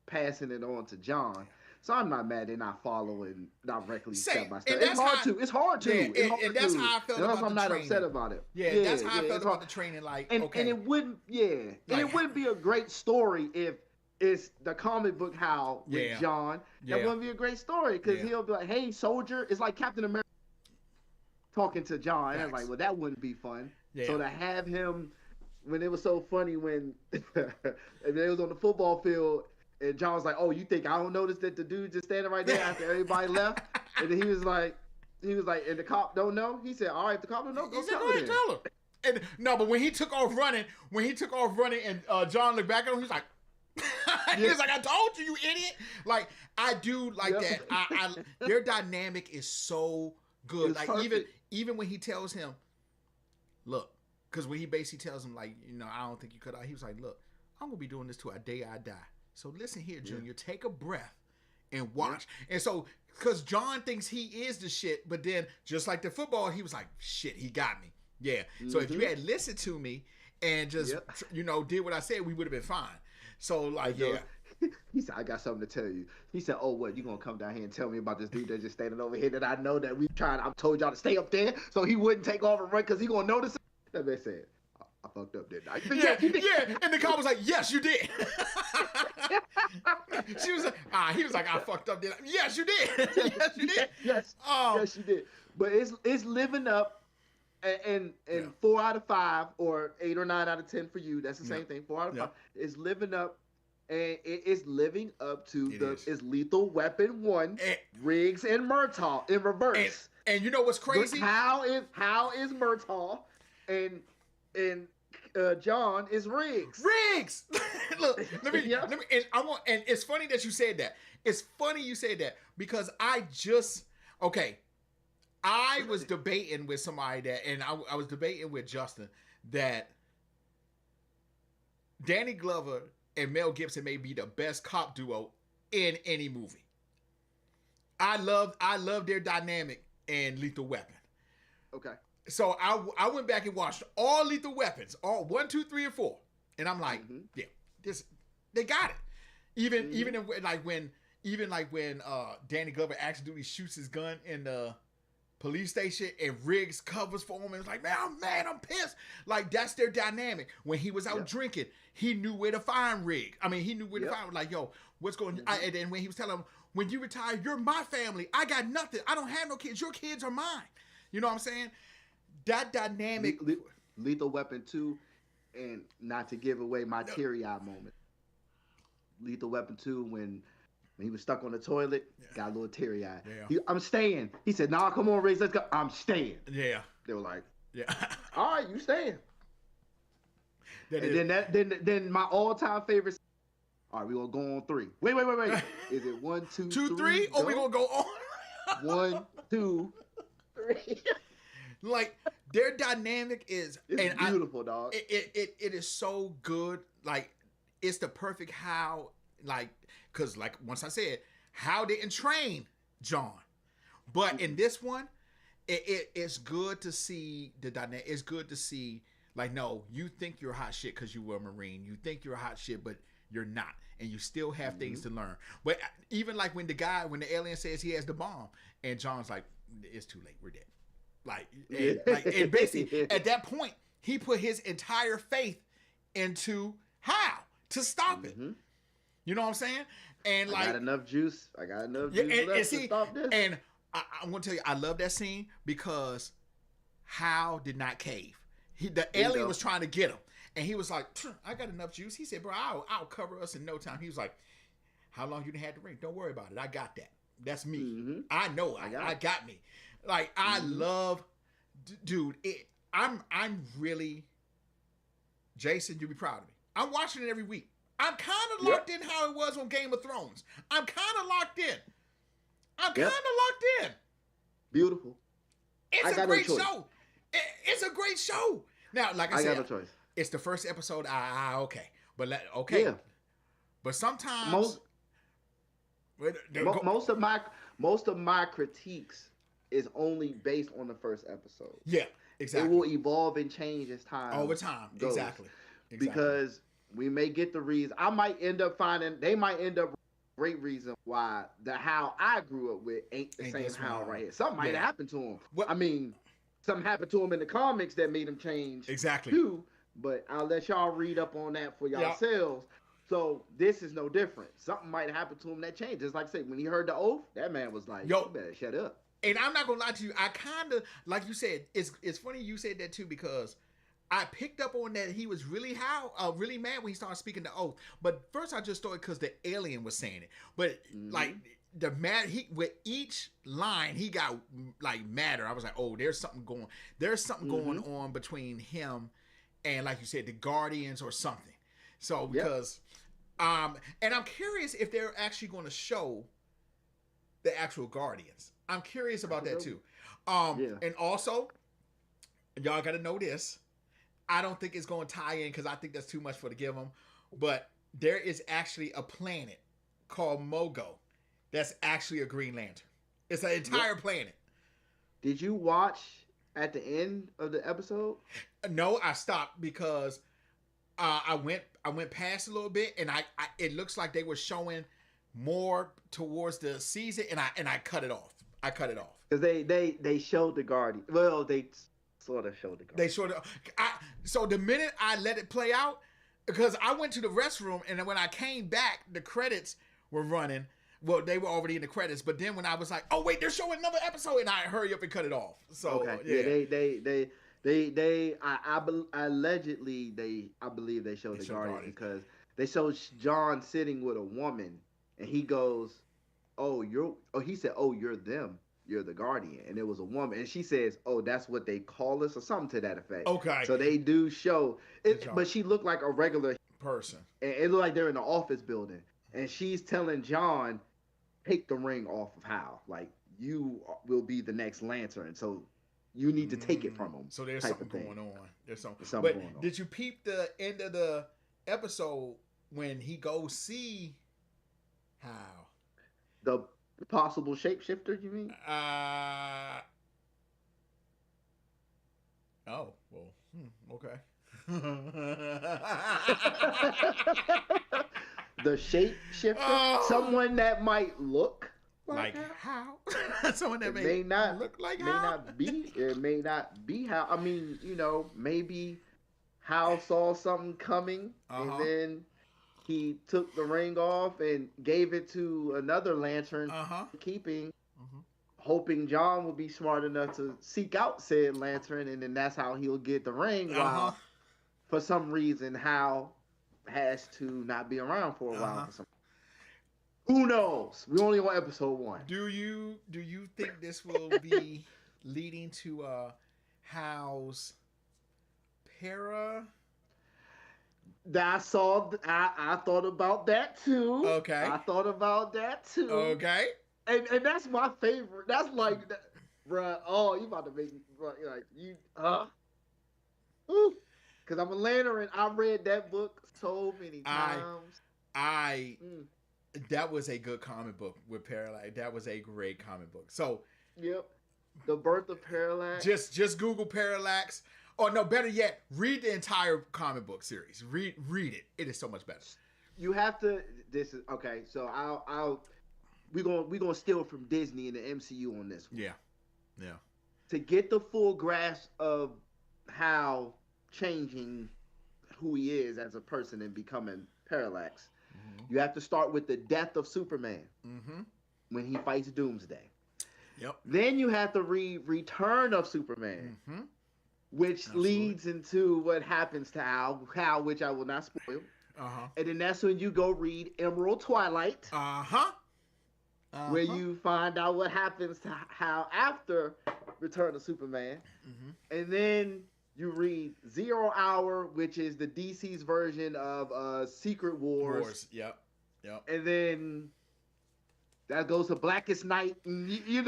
passing it on to John. So I'm not mad they're not following directly step by step. And It's that's hard how, to. It's hard to. yeah, It's hard and that's to. how I felt And that's about why the I'm not training. upset about it. Yeah, that's how I felt about the training. Like, and okay. and it wouldn't. Yeah, and Like, it wouldn't be a great story if it's the comic book Hal with John. That wouldn't be a great story because he'll be like, "Hey, soldier," it's like Captain America talking to John. And I was like, well, that wouldn't be fun. Yeah. So to have him, when it was so funny when and it was on the football field, and John was like, "Oh, you think I don't notice that the dude just standing right there after everybody left?" And then he was like, and the cop don't know. He said, "All right, if the cop don't know, go tell him." And no, but when he took off running, and John looked back at him, he was like, he was like, "I told you, you idiot!" Like, I do like that. I their dynamic is so good. It's like perfect. even when he tells him, "Look," because when he basically tells him, like, I don't think you could. He was like, "Look, I'm gonna be doing this till a day I die. So listen here, Junior, take a breath and watch." And so, because John thinks he is the shit, but then just like the football, he was like, "Shit, he got me." Yeah. So if you had listened to me and just did what I said, we would have been fine. So like, he said, "I got something to tell you." He said, "Oh, what? You gonna come down here and tell me about this dude that's just standing over here that I know that I've told y'all to stay up there so he wouldn't take off and run because he gonna notice it?" That man said, I fucked up, didn't I? Yeah. And the cop was like, "Yes, you did." She was like, he was like, "I fucked up, didn't I?" "Yes, you did." "Yes, you did." Yes, yes, you did. But it's living up. And 4 out of 5 or 8 or 9 out of 10 for you. That's the same thing. 4 out of 5 is living up, and it's living up to it's Lethal Weapon 1, Riggs and Murtaugh in reverse. And you know what's crazy? How is Murtaugh, and John is Riggs. Riggs. Look, let me. And it's funny that you said that. It's funny you said that because I was debating with somebody and I was debating with Justin that Danny Glover and Mel Gibson may be the best cop duo in any movie. I love their dynamic in Lethal Weapon. Okay. So I went back and watched all Lethal Weapons, all 1, 2, 3, and 4, and I'm like, they got it. Even when Danny Glover accidentally shoots his gun in the police station and Riggs covers for him and it's like, "Man, I'm mad, I'm pissed." Like, that's their dynamic. When he was out drinking, he knew where to find Riggs. I mean, he knew where to find, like, "Yo, what's going on?" And then when he was telling him, "When you retire, you're my family. I got nothing. I don't have no kids. Your kids are mine." You know what I'm saying? That dynamic. Lethal Weapon 2, and not to give away my teary-eye moment. Lethal Weapon 2, when he was stuck on the toilet, got a little teary-eyed. Yeah. "I'm staying." He said, "Nah, come on, Riggs, let's go." "I'm staying." Yeah. They were like, "All right, you staying." Then my all-time favorite. All right, we gonna go on 3. Wait. Is it 1, 2, 3? Or we gonna go on? 1, 2, 3. Like, their dynamic is beautiful, dog. It is so good. Like, it's the perfect how. Like, because like once I said, Hal didn't train John, but in this one, it's good to see the dynamic. It's good to see, like, no, you think you're hot shit because you were a Marine. You think you're hot shit, but you're not, and you still have things to learn. But even like when the alien says he has the bomb, and John's like, "It's too late. We're dead." And basically at that point, he put his entire faith into Hal to stop it. You know what I'm saying? And like, I got enough juice left to stop this. And I'm gonna tell you, I love that scene because Hal did not cave. The alien was trying to get him, and he was like, "I got enough juice." He said, "Bro, I'll cover us in no time." He was like, "How long you had the ring? Don't worry about it. I got that. That's me. I know. I got me." Like, I love, dude. I'm really, Jason. You'll be proud of me. I'm watching it every week. I'm kind of locked in how it was on Game of Thrones. I'm kind of locked in. Beautiful. It's a great show. It's a great show. Now, like I said, got no choice. It's the first episode. Okay, but okay. Yeah. But sometimes most of my critiques is only based on the first episode. Yeah, It will evolve and change as time over time. goes. Exactly. Because we may get the reason. I might end up finding they might end up great reason why the Hal I grew up with ain't the same Hal right here. Something might happen to him. Well, I mean, something happened to him in the comics that made him change. Exactly. Too, but I'll let y'all read up on that for yourselves. So this is no different. Something might happen to him that changes. Like I say, when he heard the oath, that man was like, "Yo, you better shut up." And I'm not gonna lie to you. I kind of, like you said, it's funny you said that too, because I picked up on that he was really really mad when he started speaking the oath. But first I just thought because the alien was saying it. But like the mad with each line he got like madder. I was like, oh, there's something going going on between him and, like you said, the Guardians or something. So because and I'm curious if they're actually going to show the actual Guardians. I'm curious about that too. And also, y'all got to know this. I don't think it's going to tie in because I think that's too much for to give them. But there is actually a planet called Mogo that's actually a Green Lantern. It's an entire planet. Did you watch at the end of the episode? No, I stopped because I went past a little bit, and I it looks like they were showing more towards the season, and I cut it off. Because they showed the Guardian. Well, they sort of showed the Guardian. They sort of. So the minute I let it play out, because I went to the restroom, and then when I came back, the credits were running. Well, they were already in the credits, but then when I was like, "Oh wait, they're showing another episode," and I hurry up and cut it off. So I believe they showed the Guardian because they showed John sitting with a woman, and he goes, he said, "Oh, you're them. You're the Guardian," and it was a woman, and she says, "Oh, that's what they call us," or something to that effect. Okay. So they do show it, but she looked like a regular person. And it looked like they're in the office building, and she's telling John, "Take the ring off of Hal. Like, you will be the next Lantern, so you need to take it from him." So there's something going on. There's something going on. Did you peep the end of the episode when he goes see Hal? The possible shapeshifter, you mean? Oh, well, okay. The shapeshifter? Someone that might look like Hal. Someone that may not look like Hal. It may not be Hal. I mean, maybe Hal saw something coming, and then he took the ring off and gave it to another Lantern, keeping, hoping John will be smart enough to seek out said Lantern, and then that's how he'll get the ring. While for some reason Hal has to not be around for a while. For some. Who knows? We're only on episode 1. Do you think this will be leading to Hal's para? I thought about that too. Okay. I thought about that too. Okay. And that's my favorite. That's like, bruh. Oh, you about to make me like you. Because I'm a Lantern. I read that book so many times. That was a good comic book with Parallax. That was a great comic book. So. Yep. The Birth of Parallax. Just Google Parallax. Or no, better yet, read the entire comic book series. Read it. It is so much better. You have to. This is okay. So we're gonna steal from Disney and the MCU on this one. Yeah. To get the full grasp of how changing who he is as a person and becoming Parallax, you have to start with the death of Superman when he fights Doomsday. Yep. Then you have to read Return of Superman. Which leads into what happens to Hal, which I will not spoil. And then that's when you go read Emerald Twilight. Where you find out what happens to Hal after Return of Superman. And then you read 0 Hour, which is the DC's version of Secret Wars. Yep. And then that goes to Blackest Night, The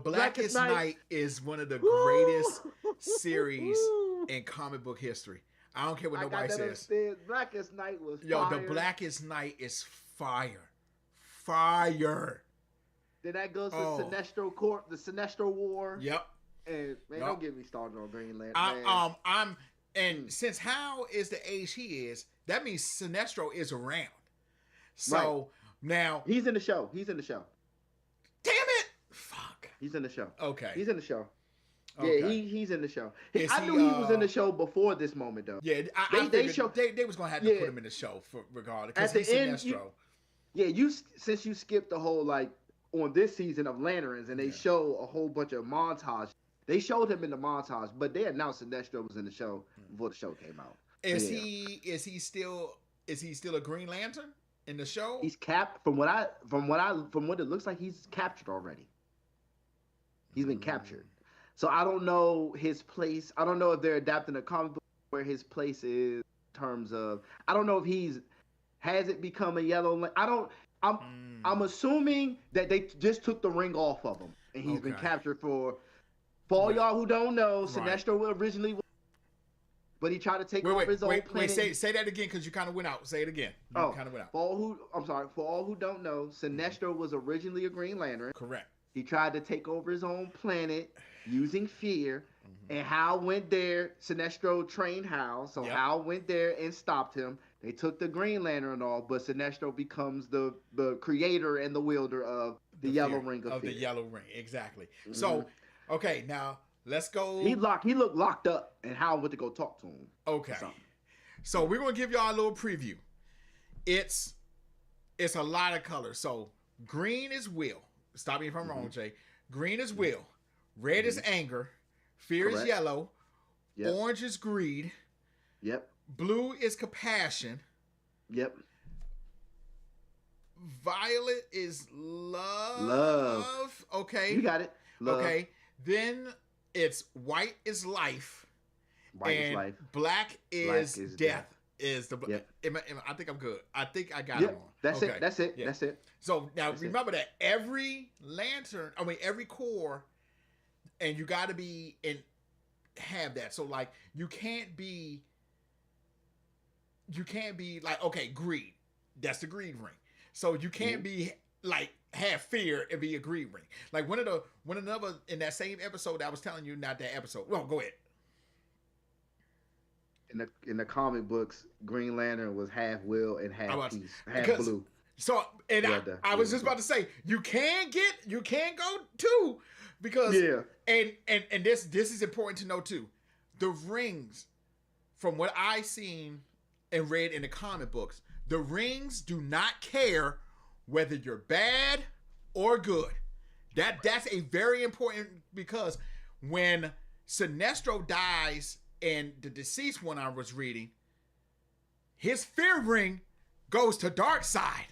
Blackest Night is one of the greatest series in comic book history. I don't care what nobody says. Blackest Night was fire. The Blackest Night is fire. Then that goes to Oh. Sinestro Corp, the Sinestro War. Yep. And man, Nope. don't get me started on Green Lantern. Man. Since Hal is the age he is, that means Sinestro is around. So now He's in the show. He's in the show. damn it! Fuck. He's in the show. Okay. He's in the show. Okay. Yeah, he's in the show. Is I he, knew he was in the show before this moment, though. Yeah, they was gonna have to put him in the show for regardless because he's Sinestro. Since you skipped the whole like on this season of Lanterns and they show a whole bunch of montage. They showed him in the montage, but they announced Sinestro was in the show before the show came out. Is he still a Green Lantern in the show? He's capped from what it looks like. He's captured already. He's been captured. So I don't know his place. I don't know if they're adapting a comic book where his place is in terms of. I don't know if has it become a yellow. I'm assuming that they just took the ring off of him and he's been captured for all y'all who don't know. Sinestro originally was, but he tried to take over his own planet. Say that again because you kind of went out. Say it again. You kind of went out. For all who don't know, Sinestro was originally a Green Lantern. Correct. He tried to take over his own planet using fear, and Hal went there. Sinestro trained Hal, so Hal went there and stopped him. They took the Green Lantern and all, but Sinestro becomes the creator and the wielder of the yellow ring of fear. The yellow ring, exactly. So, okay, now let's go. He looked locked up, and Hal went to go talk to him. Okay. So we're gonna give y'all a little preview. It's a lot of colors. So green is will. Stop me if I'm wrong, Jay. Green is will. Red is anger. Fear is yellow. Yep. Orange is greed. Yep. Blue is compassion. Yep. Violet is love. Love. Okay. You got it. Love. Okay. Then it's white is life. White is life. Black is death. Is the I think I'm good. I think I got it on. That's it. That's it. That's it. So now remember that every lantern, every core, and you got to be and have that. So like you can't be like greed. That's the greed ring. So you can't be like have fear and be a greed ring. Like one another in that same episode I was telling you, not that episode. Well, go ahead. In the comic books, Green Lantern was half will and half peace, half blue. So I was just about to say you can't go two because and this is important to know too. The rings, from what I seen and read in the comic books, the rings do not care whether you're bad or good. That's a very important because when Sinestro dies. And the deceased one I was reading, his fear ring goes to Darkseid.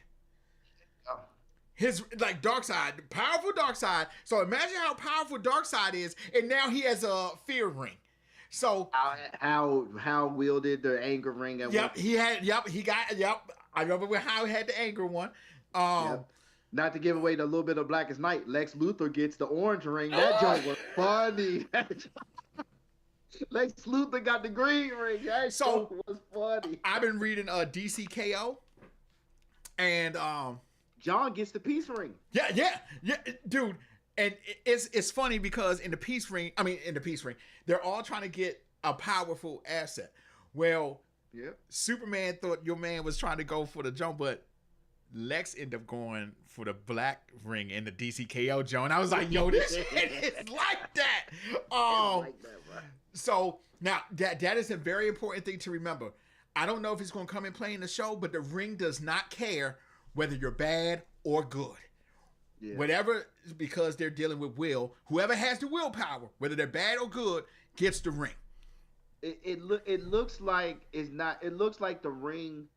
His Darkseid, powerful Darkseid. So imagine how powerful Darkseid is, and now he has a fear ring. So how wielded the anger ring at I remember when Hal had the anger one. Not to give away the little bit of Blackest Night, Lex Luthor gets the orange ring. That joke was funny. Lex Luthor got the green ring. That so was funny. I've been reading DCKO, and John gets the peace ring. Yeah, dude. And it's funny because in the peace ring, they're all trying to get a powerful asset. Well, Superman thought your man was trying to go for the jump, but Lex ended up going for the black ring in the DCKO Joe. And I was like, yo, this shit is like that. So now that is a very important thing to remember. I don't know if it's going to come and play in the show, but the ring does not care whether you're bad or good. Yeah. Whatever, because they're dealing with will. Whoever has the willpower, whether they're bad or good, gets the ring. It looks like it's not. It looks like the ring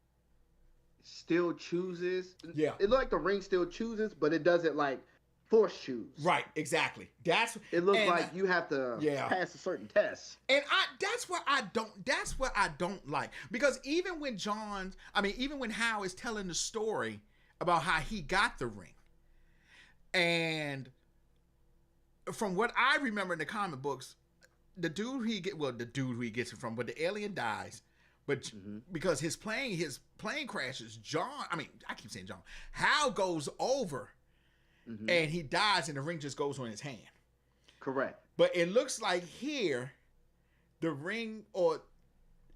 still chooses. Yeah. It looks like the ring still chooses, but it doesn't like force choose. Right, exactly. It looks like you have to pass a certain test. And that's what I don't like. Because even when Hal is telling the story about how he got the ring, and from what I remember in the comic books, the dude he gets it from, but the alien dies. But because his plane crashes, Hal goes over and he dies, and the ring just goes on his hand. Correct. But it looks like here, the ring or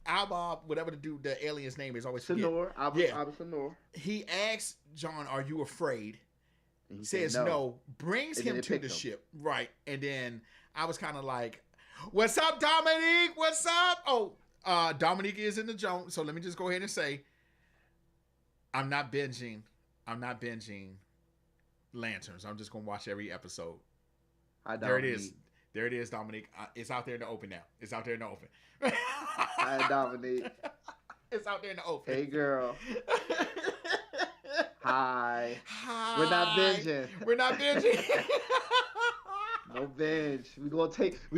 Alba, whatever the alien's name is, always forget. Alba Senor. He asks John, "Are you afraid?" And he says said no. Brings and him to the ship, right? And then I was kind of like, "What's up, Dominique? What's up?" Oh, Dominique is in the joint. So let me just go ahead and say, I'm not binging Lanterns. I'm just gonna watch every episode. There it is. There it is, Dominique. It's out there in the open now. It's out there in the open. Hi, Dominique. It's out there in the open. Hey, girl. Hi. Hi. We're not binging. We're not binging. No binge. We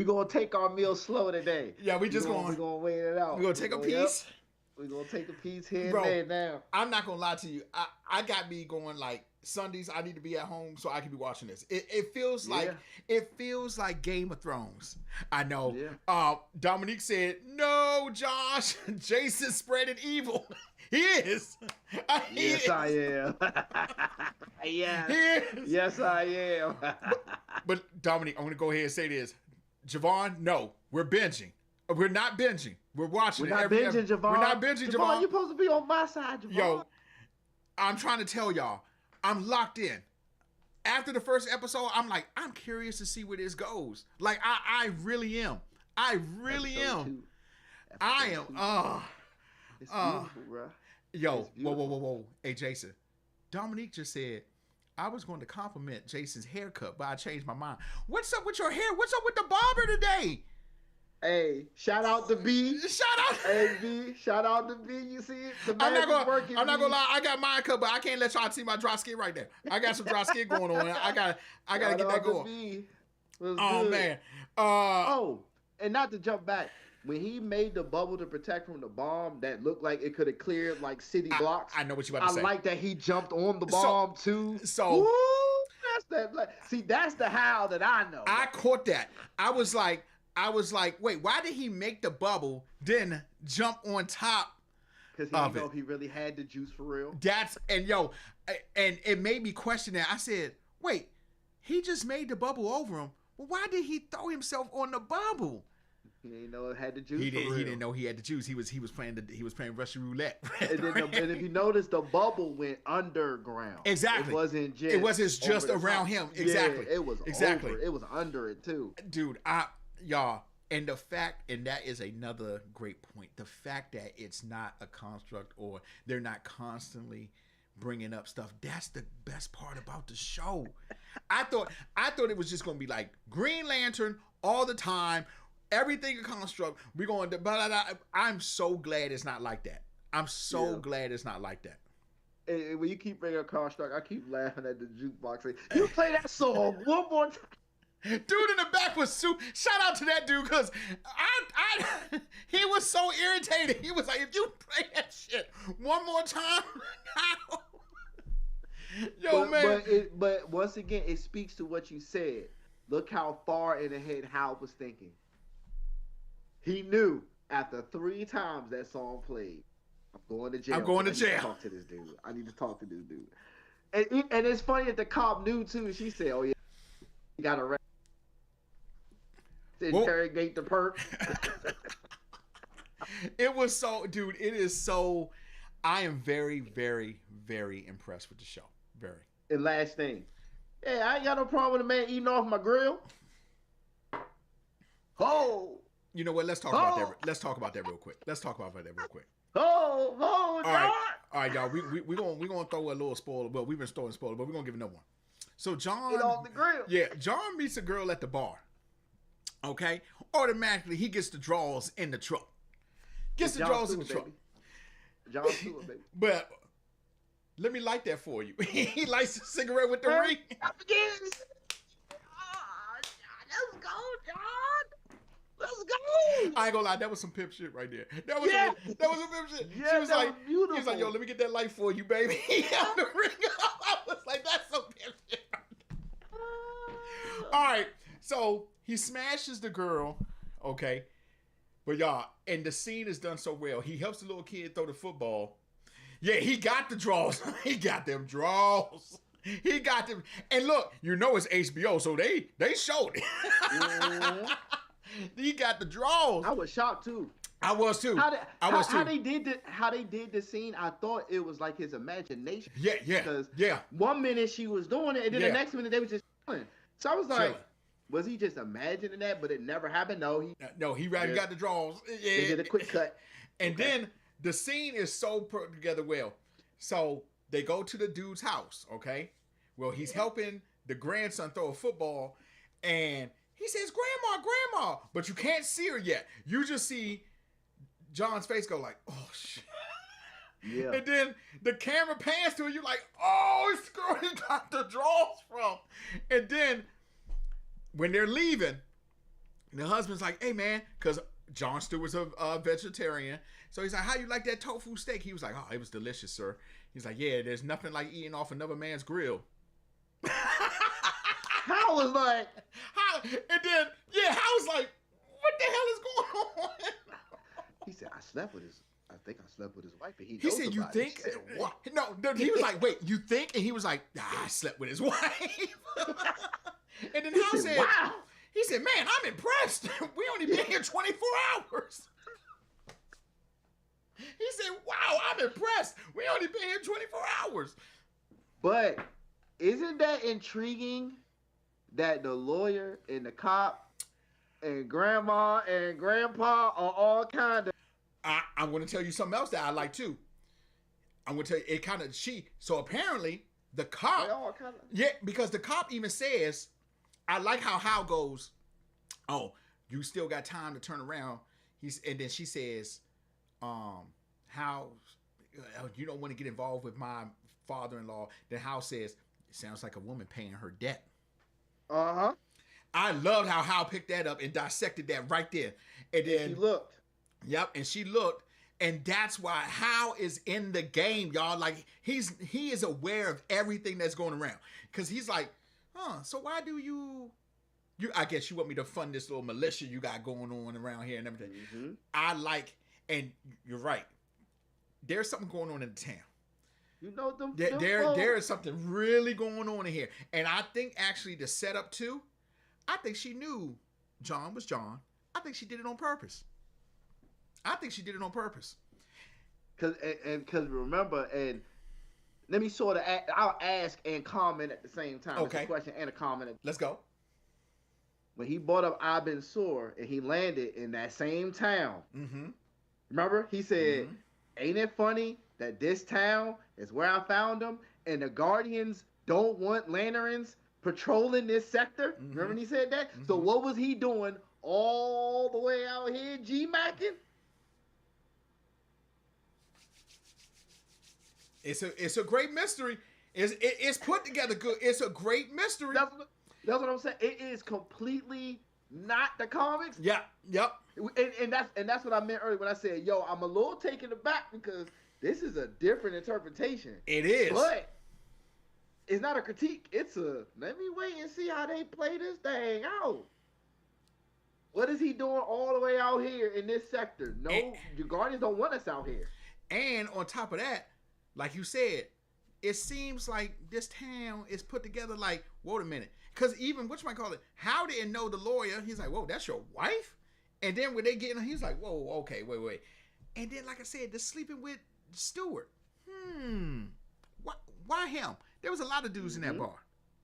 gonna take our meal slow today. Yeah, we're gonna wait it out. We're gonna take a piece. We're gonna take a piece here and there now. I'm not gonna lie to you. I got me going like Sundays. I need to be at home so I can be watching this. It feels like Game of Thrones. I know. Yeah. Dominique said, "No, Josh, Jason's spreading evil." He is. Yes, I am. Yeah. He is. Yes, I am. but Dominique, I'm gonna go ahead and say this. Javon, no, we're binging. We're not binging. We're watching. We're not binging, Javon. We're not binging, Javon. You're supposed to be on my side, Javon. Yo, I'm trying to tell y'all, I'm locked in. After the first episode, I'm like, I'm curious to see where this goes. Like, I really am. I really am. I am. It's beautiful, bro. Yo, whoa. Hey, Jason. Dominique just said, I was going to compliment Jason's haircut, but I changed my mind. What's up with your hair? What's up with the barber today? Hey, shout out to B. Shout out. Hey, B. Shout out to B. You see it? I'm not gonna lie. I got mine cut, but I can't let y'all see my dry skin right there. I got some dry skin going on. I gotta get that going. Oh, man. And not to jump back. When he made the bubble to protect from the bomb that looked like it could have cleared like city blocks. I know what you about to say. I like that he jumped on the bomb too. So woo, that's the how that I know. I caught that. I was like, wait, why did he make the bubble then jump on top? Because he didn't know if he really had the juice for real. And it made me question that. I said, wait, he just made the bubble over him. Well, why did he throw himself on the bubble? He didn't know it had the juice. He didn't know he had the juice. He was playing Russian roulette. And if you notice, the bubble went underground. Exactly. It wasn't just around him. Exactly. Yeah, it was over. It was under it too. Dude, y'all, and that is another great point. The fact that it's not a construct or they're not constantly bringing up stuff. That's the best part about the show. I thought it was just gonna be like Green Lantern all the time. Everything a construct. We're going to, but I'm so glad it's not like that. I'm so glad it's not like that. And when you keep bringing a construct, I keep laughing at the jukebox. Like, you play that song one more time. Dude in the back was shout out to that dude because he was so irritated. He was like, if you play that shit one more time, But once again, it speaks to what you said. Look how far in ahead Hal was thinking. He knew after 3 times that song played, I'm going to jail. I need to talk to this dude. I need to talk to this dude. And it's funny that the cop knew too. She said, "Oh yeah, he got arrested to interrogate the perp." It was so, dude. It is so. I am very, very, very impressed with the show. Very. And last thing, hey, I ain't got no problem with a man eating off my grill. Oh. You know what? Let's talk about that. Let's talk about that real quick. Oh, John. All right, y'all. We gonna throw a little spoiler. Well, we've been throwing spoiler, but we're gonna give another one. So John, get off the grill. Yeah, John meets a girl at the bar. Okay, automatically he gets the draws in the truck. Gets the draws in the truck. John Stewart, baby. But let me light that for you. He lights a cigarette with the ring. Let's go, John. Let's go! I ain't gonna lie, that was some pimp shit right there. That was some pimp shit. Yeah, she was like, beautiful. He was like, yo, let me get that light for you, baby. He held the ring up. I was like, that's some pimp shit. All right, so he smashes the girl, okay? But y'all, and the scene is done so well. He helps the little kid throw the football. Yeah, he got the draws. He got them draws. He got them. And look, you know it's HBO, so they showed it. Mm-hmm. He got the draws. I was shocked too. I was too. How they did the scene, I thought it was like his imagination. Yeah. Because one minute she was doing it, and then the next minute they was just chilling. So I was like, was he just imagining that, but it never happened? No, he rather got the draws. Yeah. They did a quick cut. And then the scene is so put together well. So they go to the dude's house, okay? Well, he's helping the grandson throw a football, and he says, Grandma, but you can't see her yet. You just see John's face go like, oh, shit. Yeah. And then the camera pans to it, you're like, oh, it's where he got the draws from. And then when they're leaving, the husband's like, hey, man, because Jon Stewart's a vegetarian. So he's like, how you like that tofu steak? He was like, oh, it was delicious, sir. He's like, yeah, there's nothing like eating off another man's grill. I was like, and then, I was like, what the hell is going on? He said, I think I slept with his wife, and he said, you think? Said, what? No, he was like, wait, you think? And he was like, I slept with his wife. And then Hal said, wow. He said, man, I'm impressed. We only been here 24 hours. He said, wow, I'm impressed. We only been here 24 hours. But isn't that intriguing that the lawyer and the cop and grandma and grandpa are all kind of... I'm going to tell you something else that I like too. I'm going to tell you, it kind of, so apparently the cop... They all kind of... Yeah, because the cop even says, I like how Hal goes, oh, you still got time to turn around. And then she says, how you don't want to get involved with my father-in-law. Then Hal says, it sounds like a woman paying her debt. Uh-huh. I loved how Hal picked that up and dissected that right there. And then she looked. Yep, and she looked. And that's why Hal is in the game, y'all. Like, he is aware of everything that's going around. Because he's like, so why do you I guess you want me to fund this little militia you got going on around here and everything. Mm-hmm. I like, and you're right. There's something going on in the town. You know them. There is something really going on in here. And I think actually the setup too, I think she knew John was John. I think she did it on purpose. Because remember, and let me sort of, I'll ask and comment at the same time. Okay. It's a question and a comment. Let's go. When he bought up Abin Sur and he landed in that same town, mm-hmm. Remember? He said, ain't it funny that this town is where I found them and the Guardians don't want Lanterns patrolling this sector? Mm-hmm. Remember when he said that? Mm-hmm. So what was he doing all the way out here G-macking? It's a great mystery. It's put together good. It's a great mystery. That's what I'm saying. It is completely not the comics. Yeah. Yep. And that's what I meant earlier when I said, yo, I'm a little taken aback because this is a different interpretation. It is. But it's not a critique. It's a, let me wait and see how they play this thing out. What is he doing all the way out here in this sector? No, the Guardians don't want us out here. And on top of that, like you said, it seems like this town is put together like, wait a minute. Because even, Hal didn't know the lawyer. He's like, whoa, that's your wife? And then when they get in, he's like, whoa, okay, wait. And then, like I said, they're sleeping with Stewart. Why him? There was a lot of dudes in that bar.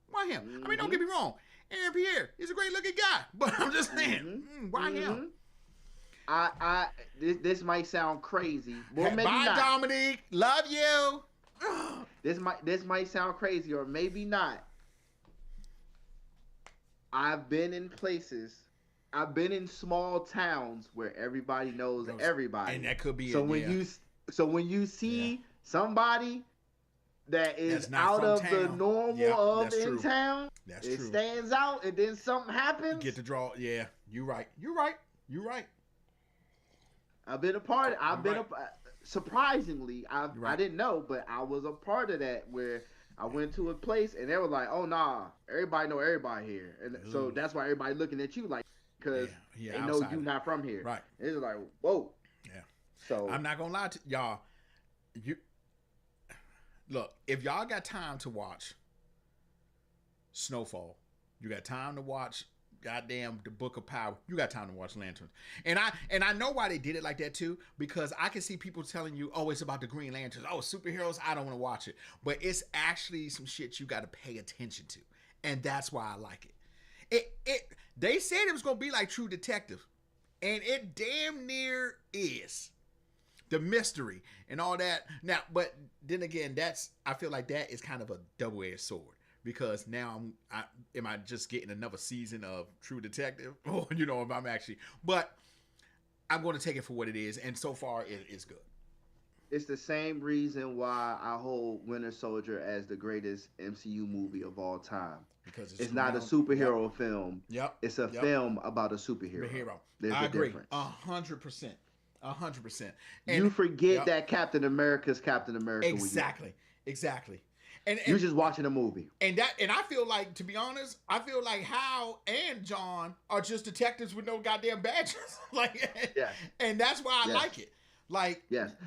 Why him? I mean, don't get me wrong. Aaron Pierre, he's a great looking guy. But I'm just saying, why him? This might sound crazy. Well, maybe bye, not. Dominique. Love you. This might sound crazy, or maybe not. I've been in places. I've been in small towns where everybody knows everybody, and that could be. So when you see somebody that is out of the normal of in town, it stands out, and then something happens. You get to draw. Yeah, you're right. I've been a part. Surprisingly, I didn't know, but I was a part of that where I went to a place and they were like, "Oh nah, everybody know everybody here," and so that's why everybody looking at you like, because they know you not from here. Right? It's like, whoa. Yeah. So I'm not gonna lie to y'all. You look, if y'all got time to watch Snowfall. You got time to watch goddamn the Book of Power. You got time to watch Lanterns. And I know why they did it like that too, because I can see people telling you, oh, it's about the Green Lanterns. Oh, superheroes, I don't want to watch it. But it's actually some shit you got to pay attention to. And that's why I like it. They said it was gonna be like True Detective. And it damn near is. The mystery and all that. Now, but then again, I feel like that is kind of a double-edged sword. Because now am I just getting another season of True Detective? Or, if I'm actually, but I'm going to take it for what it is, and so far it's good. It's the same reason why I hold Winter Soldier as the greatest MCU movie of all time. Because it's not a superhero film. Yep. It's a film about a superhero. There's I a agree. difference. 100%. 100%. You forget that Captain America's Captain America. Exactly. And you're just watching a movie. And I feel like, to be honest, Hal and John are just detectives with no goddamn badges. Yes. And that's why I like it.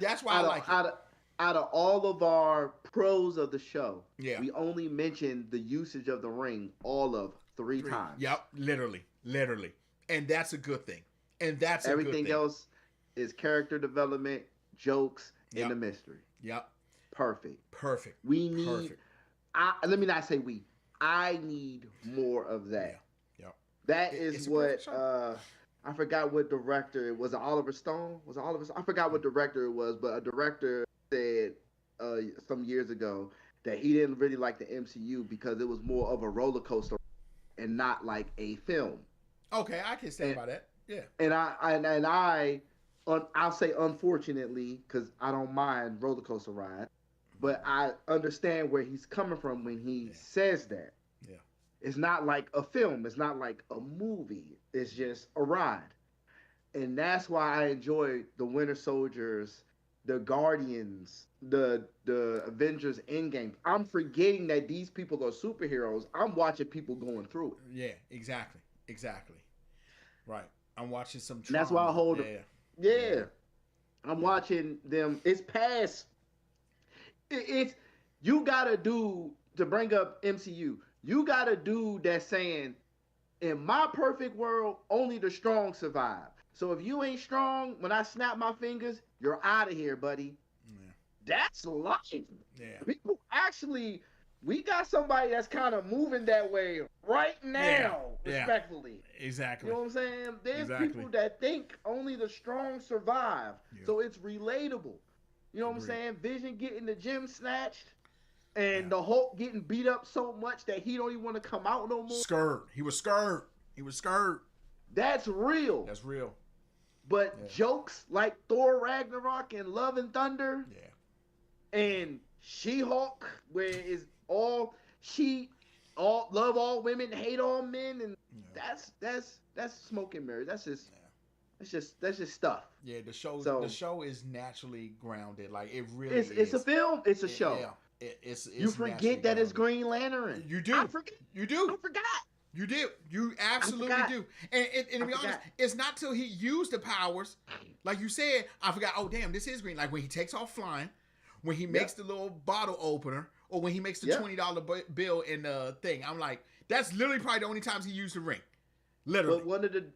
That's why I like it. Out of all of our pros of the show, we only mentioned the usage of the ring all of three times. Yep, literally. And that's a good thing. And that's everything else is character development, jokes, and the mystery. Yep. Perfect. We need. Let me not say we. I need more of that. Yeah. That is what. I forgot what director it was. Oliver Stone? Was it Oliver Stone? I forgot what director it was, but a director said some years ago that he didn't really like the MCU because it was more of a roller coaster and not like a film. Okay, I can say about that. Yeah. And I'll say unfortunately, because I don't mind roller coaster rides, but I understand where he's coming from when he says that. Yeah. It's not like a film. It's not like a movie. It's just a ride. And that's why I enjoy the Winter Soldiers, the Guardians, the Avengers Endgame. I'm forgetting that these people are superheroes. I'm watching people going through it. Yeah, exactly. Right. I'm watching some trauma. And that's why I hold them. Yeah. I'm watching them. It's past. It's you gotta do to bring up MCU. You gotta do that saying, in my perfect world, only the strong survive. So if you ain't strong, when I snap my fingers, you're out of here, buddy. Yeah. That's life. Yeah. People actually, we got somebody that's kind of moving that way right now, respectfully. Exactly. You know what I'm saying? There's people that think only the strong survive. Yeah. So it's relatable. You know what I'm saying? Vision getting the gym snatched and the Hulk getting beat up so much that he don't even want to come out no more. He was scared. That's real. But jokes like Thor Ragnarok and Love and Thunder and She-Hulk, where it's all love all women, hate all men, and that's smoke and mirrors. That's just stuff. Yeah, the show is naturally grounded. Like it really is. It's a film. It's a show. Yeah. It's you forget that it's Green Lantern. You do. I forget. You do. I forgot. You do. You absolutely do. And to be honest, it's not till he used the powers, like you said, I forgot, oh damn, this is green. Like when he takes off flying, when he makes the little bottle opener, or when he makes the $20 bill in the thing. I'm like, that's literally probably the only times he used the ring. Literally.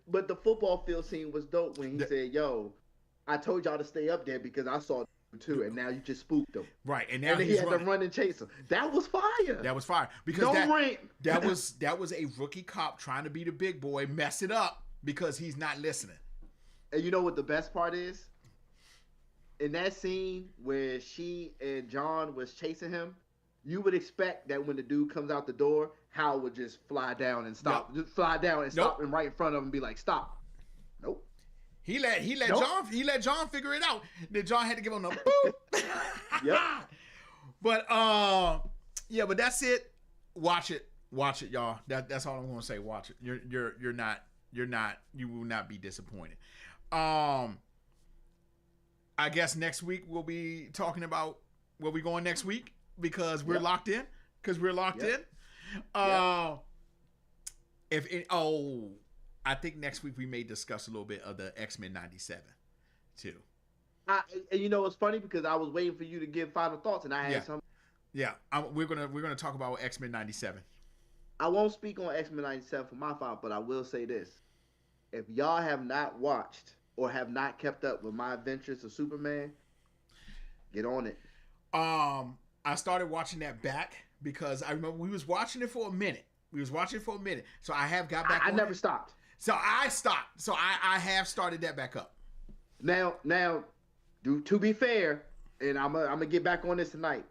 But the football field scene was dope when he said, yo, I told y'all to stay up there because I saw too, and now you just spooked him. Right, and now he had to run and chase him. That was fire. Because that was a rookie cop trying to be the big boy, mess it up because he's not listening. And you know what the best part is? In that scene where she and John was chasing him, you would expect that when the dude comes out the door, Hal would just fly down and stop. Just fly down and stop him right in front of him and be like, stop. Nope. He let John figure it out. Then John had to give him a boop. Yep. But but that's it. Watch it, y'all. That's all I'm gonna say. Watch it. You will not be disappointed. I guess next week we'll be talking about where we going next week because we're locked in. I think next week we may discuss a little bit of the X-Men 97 too. And you know it's funny because I was waiting for you to give final thoughts and I had some. Yeah, we're gonna talk about X-Men 97. I won't speak on X-Men 97 for my fault, but I will say this. If y'all have not watched or have not kept up with my adventures of Superman, get on it. I started watching that back because I remember we was watching it for a minute. So I have got back I on never it. stopped. So I stopped. So I have started that back up. Now, to be fair, and I'm gonna get back on this tonight.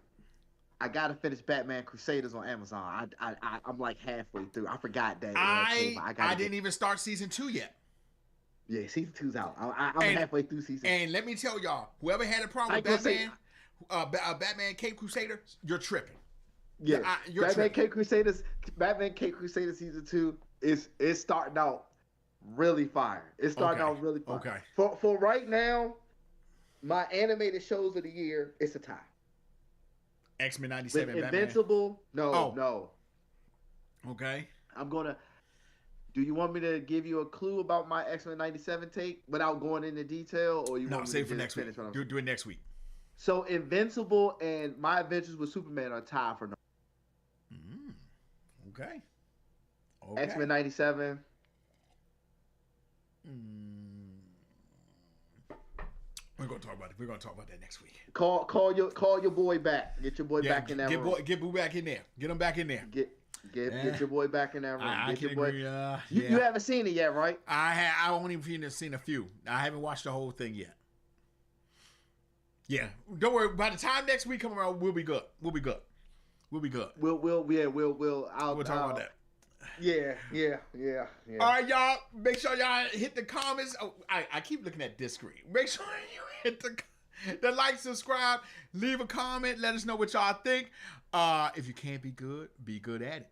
I gotta finish Batman Crusaders on Amazon. I'm like halfway through. I forgot that. I didn't even start season 2 yet. Yeah, season 2's out. I'm halfway through season. And let me tell y'all, whoever had a problem with Batman, Batman Cape Crusader, you're tripping. Yeah, Batman Cape Crusaders season 2 is starting out really fire. It's starting out really fire. Okay. For right now, my animated shows of the year, it's a tie. X-Men 97, With Invincible, Batman. No. Okay. Do you want me to give you a clue about my X-Men 97 take without going into detail, or you want me save to for next week? Do it next week. So Invincible and My Adventures with Superman are tied for number. Okay. X-Men 97. We're gonna talk about it. We're gonna talk about that next week. Call your boy back. Get your boy back in that room. Get Boo back in there. Get him back in there. Get your boy back in that room. I get your can boy. agree. You haven't seen it yet, right? I only seen a few. I haven't watched the whole thing yet. Yeah, don't worry. By the time next week come around, we'll be good. We'll be good. We'll talk about that. Yeah. All right, y'all. Make sure y'all hit the comments. Oh, I keep looking at this screen. Make sure you hit the like, subscribe, leave a comment. Let us know what y'all think. If you can't be good at it.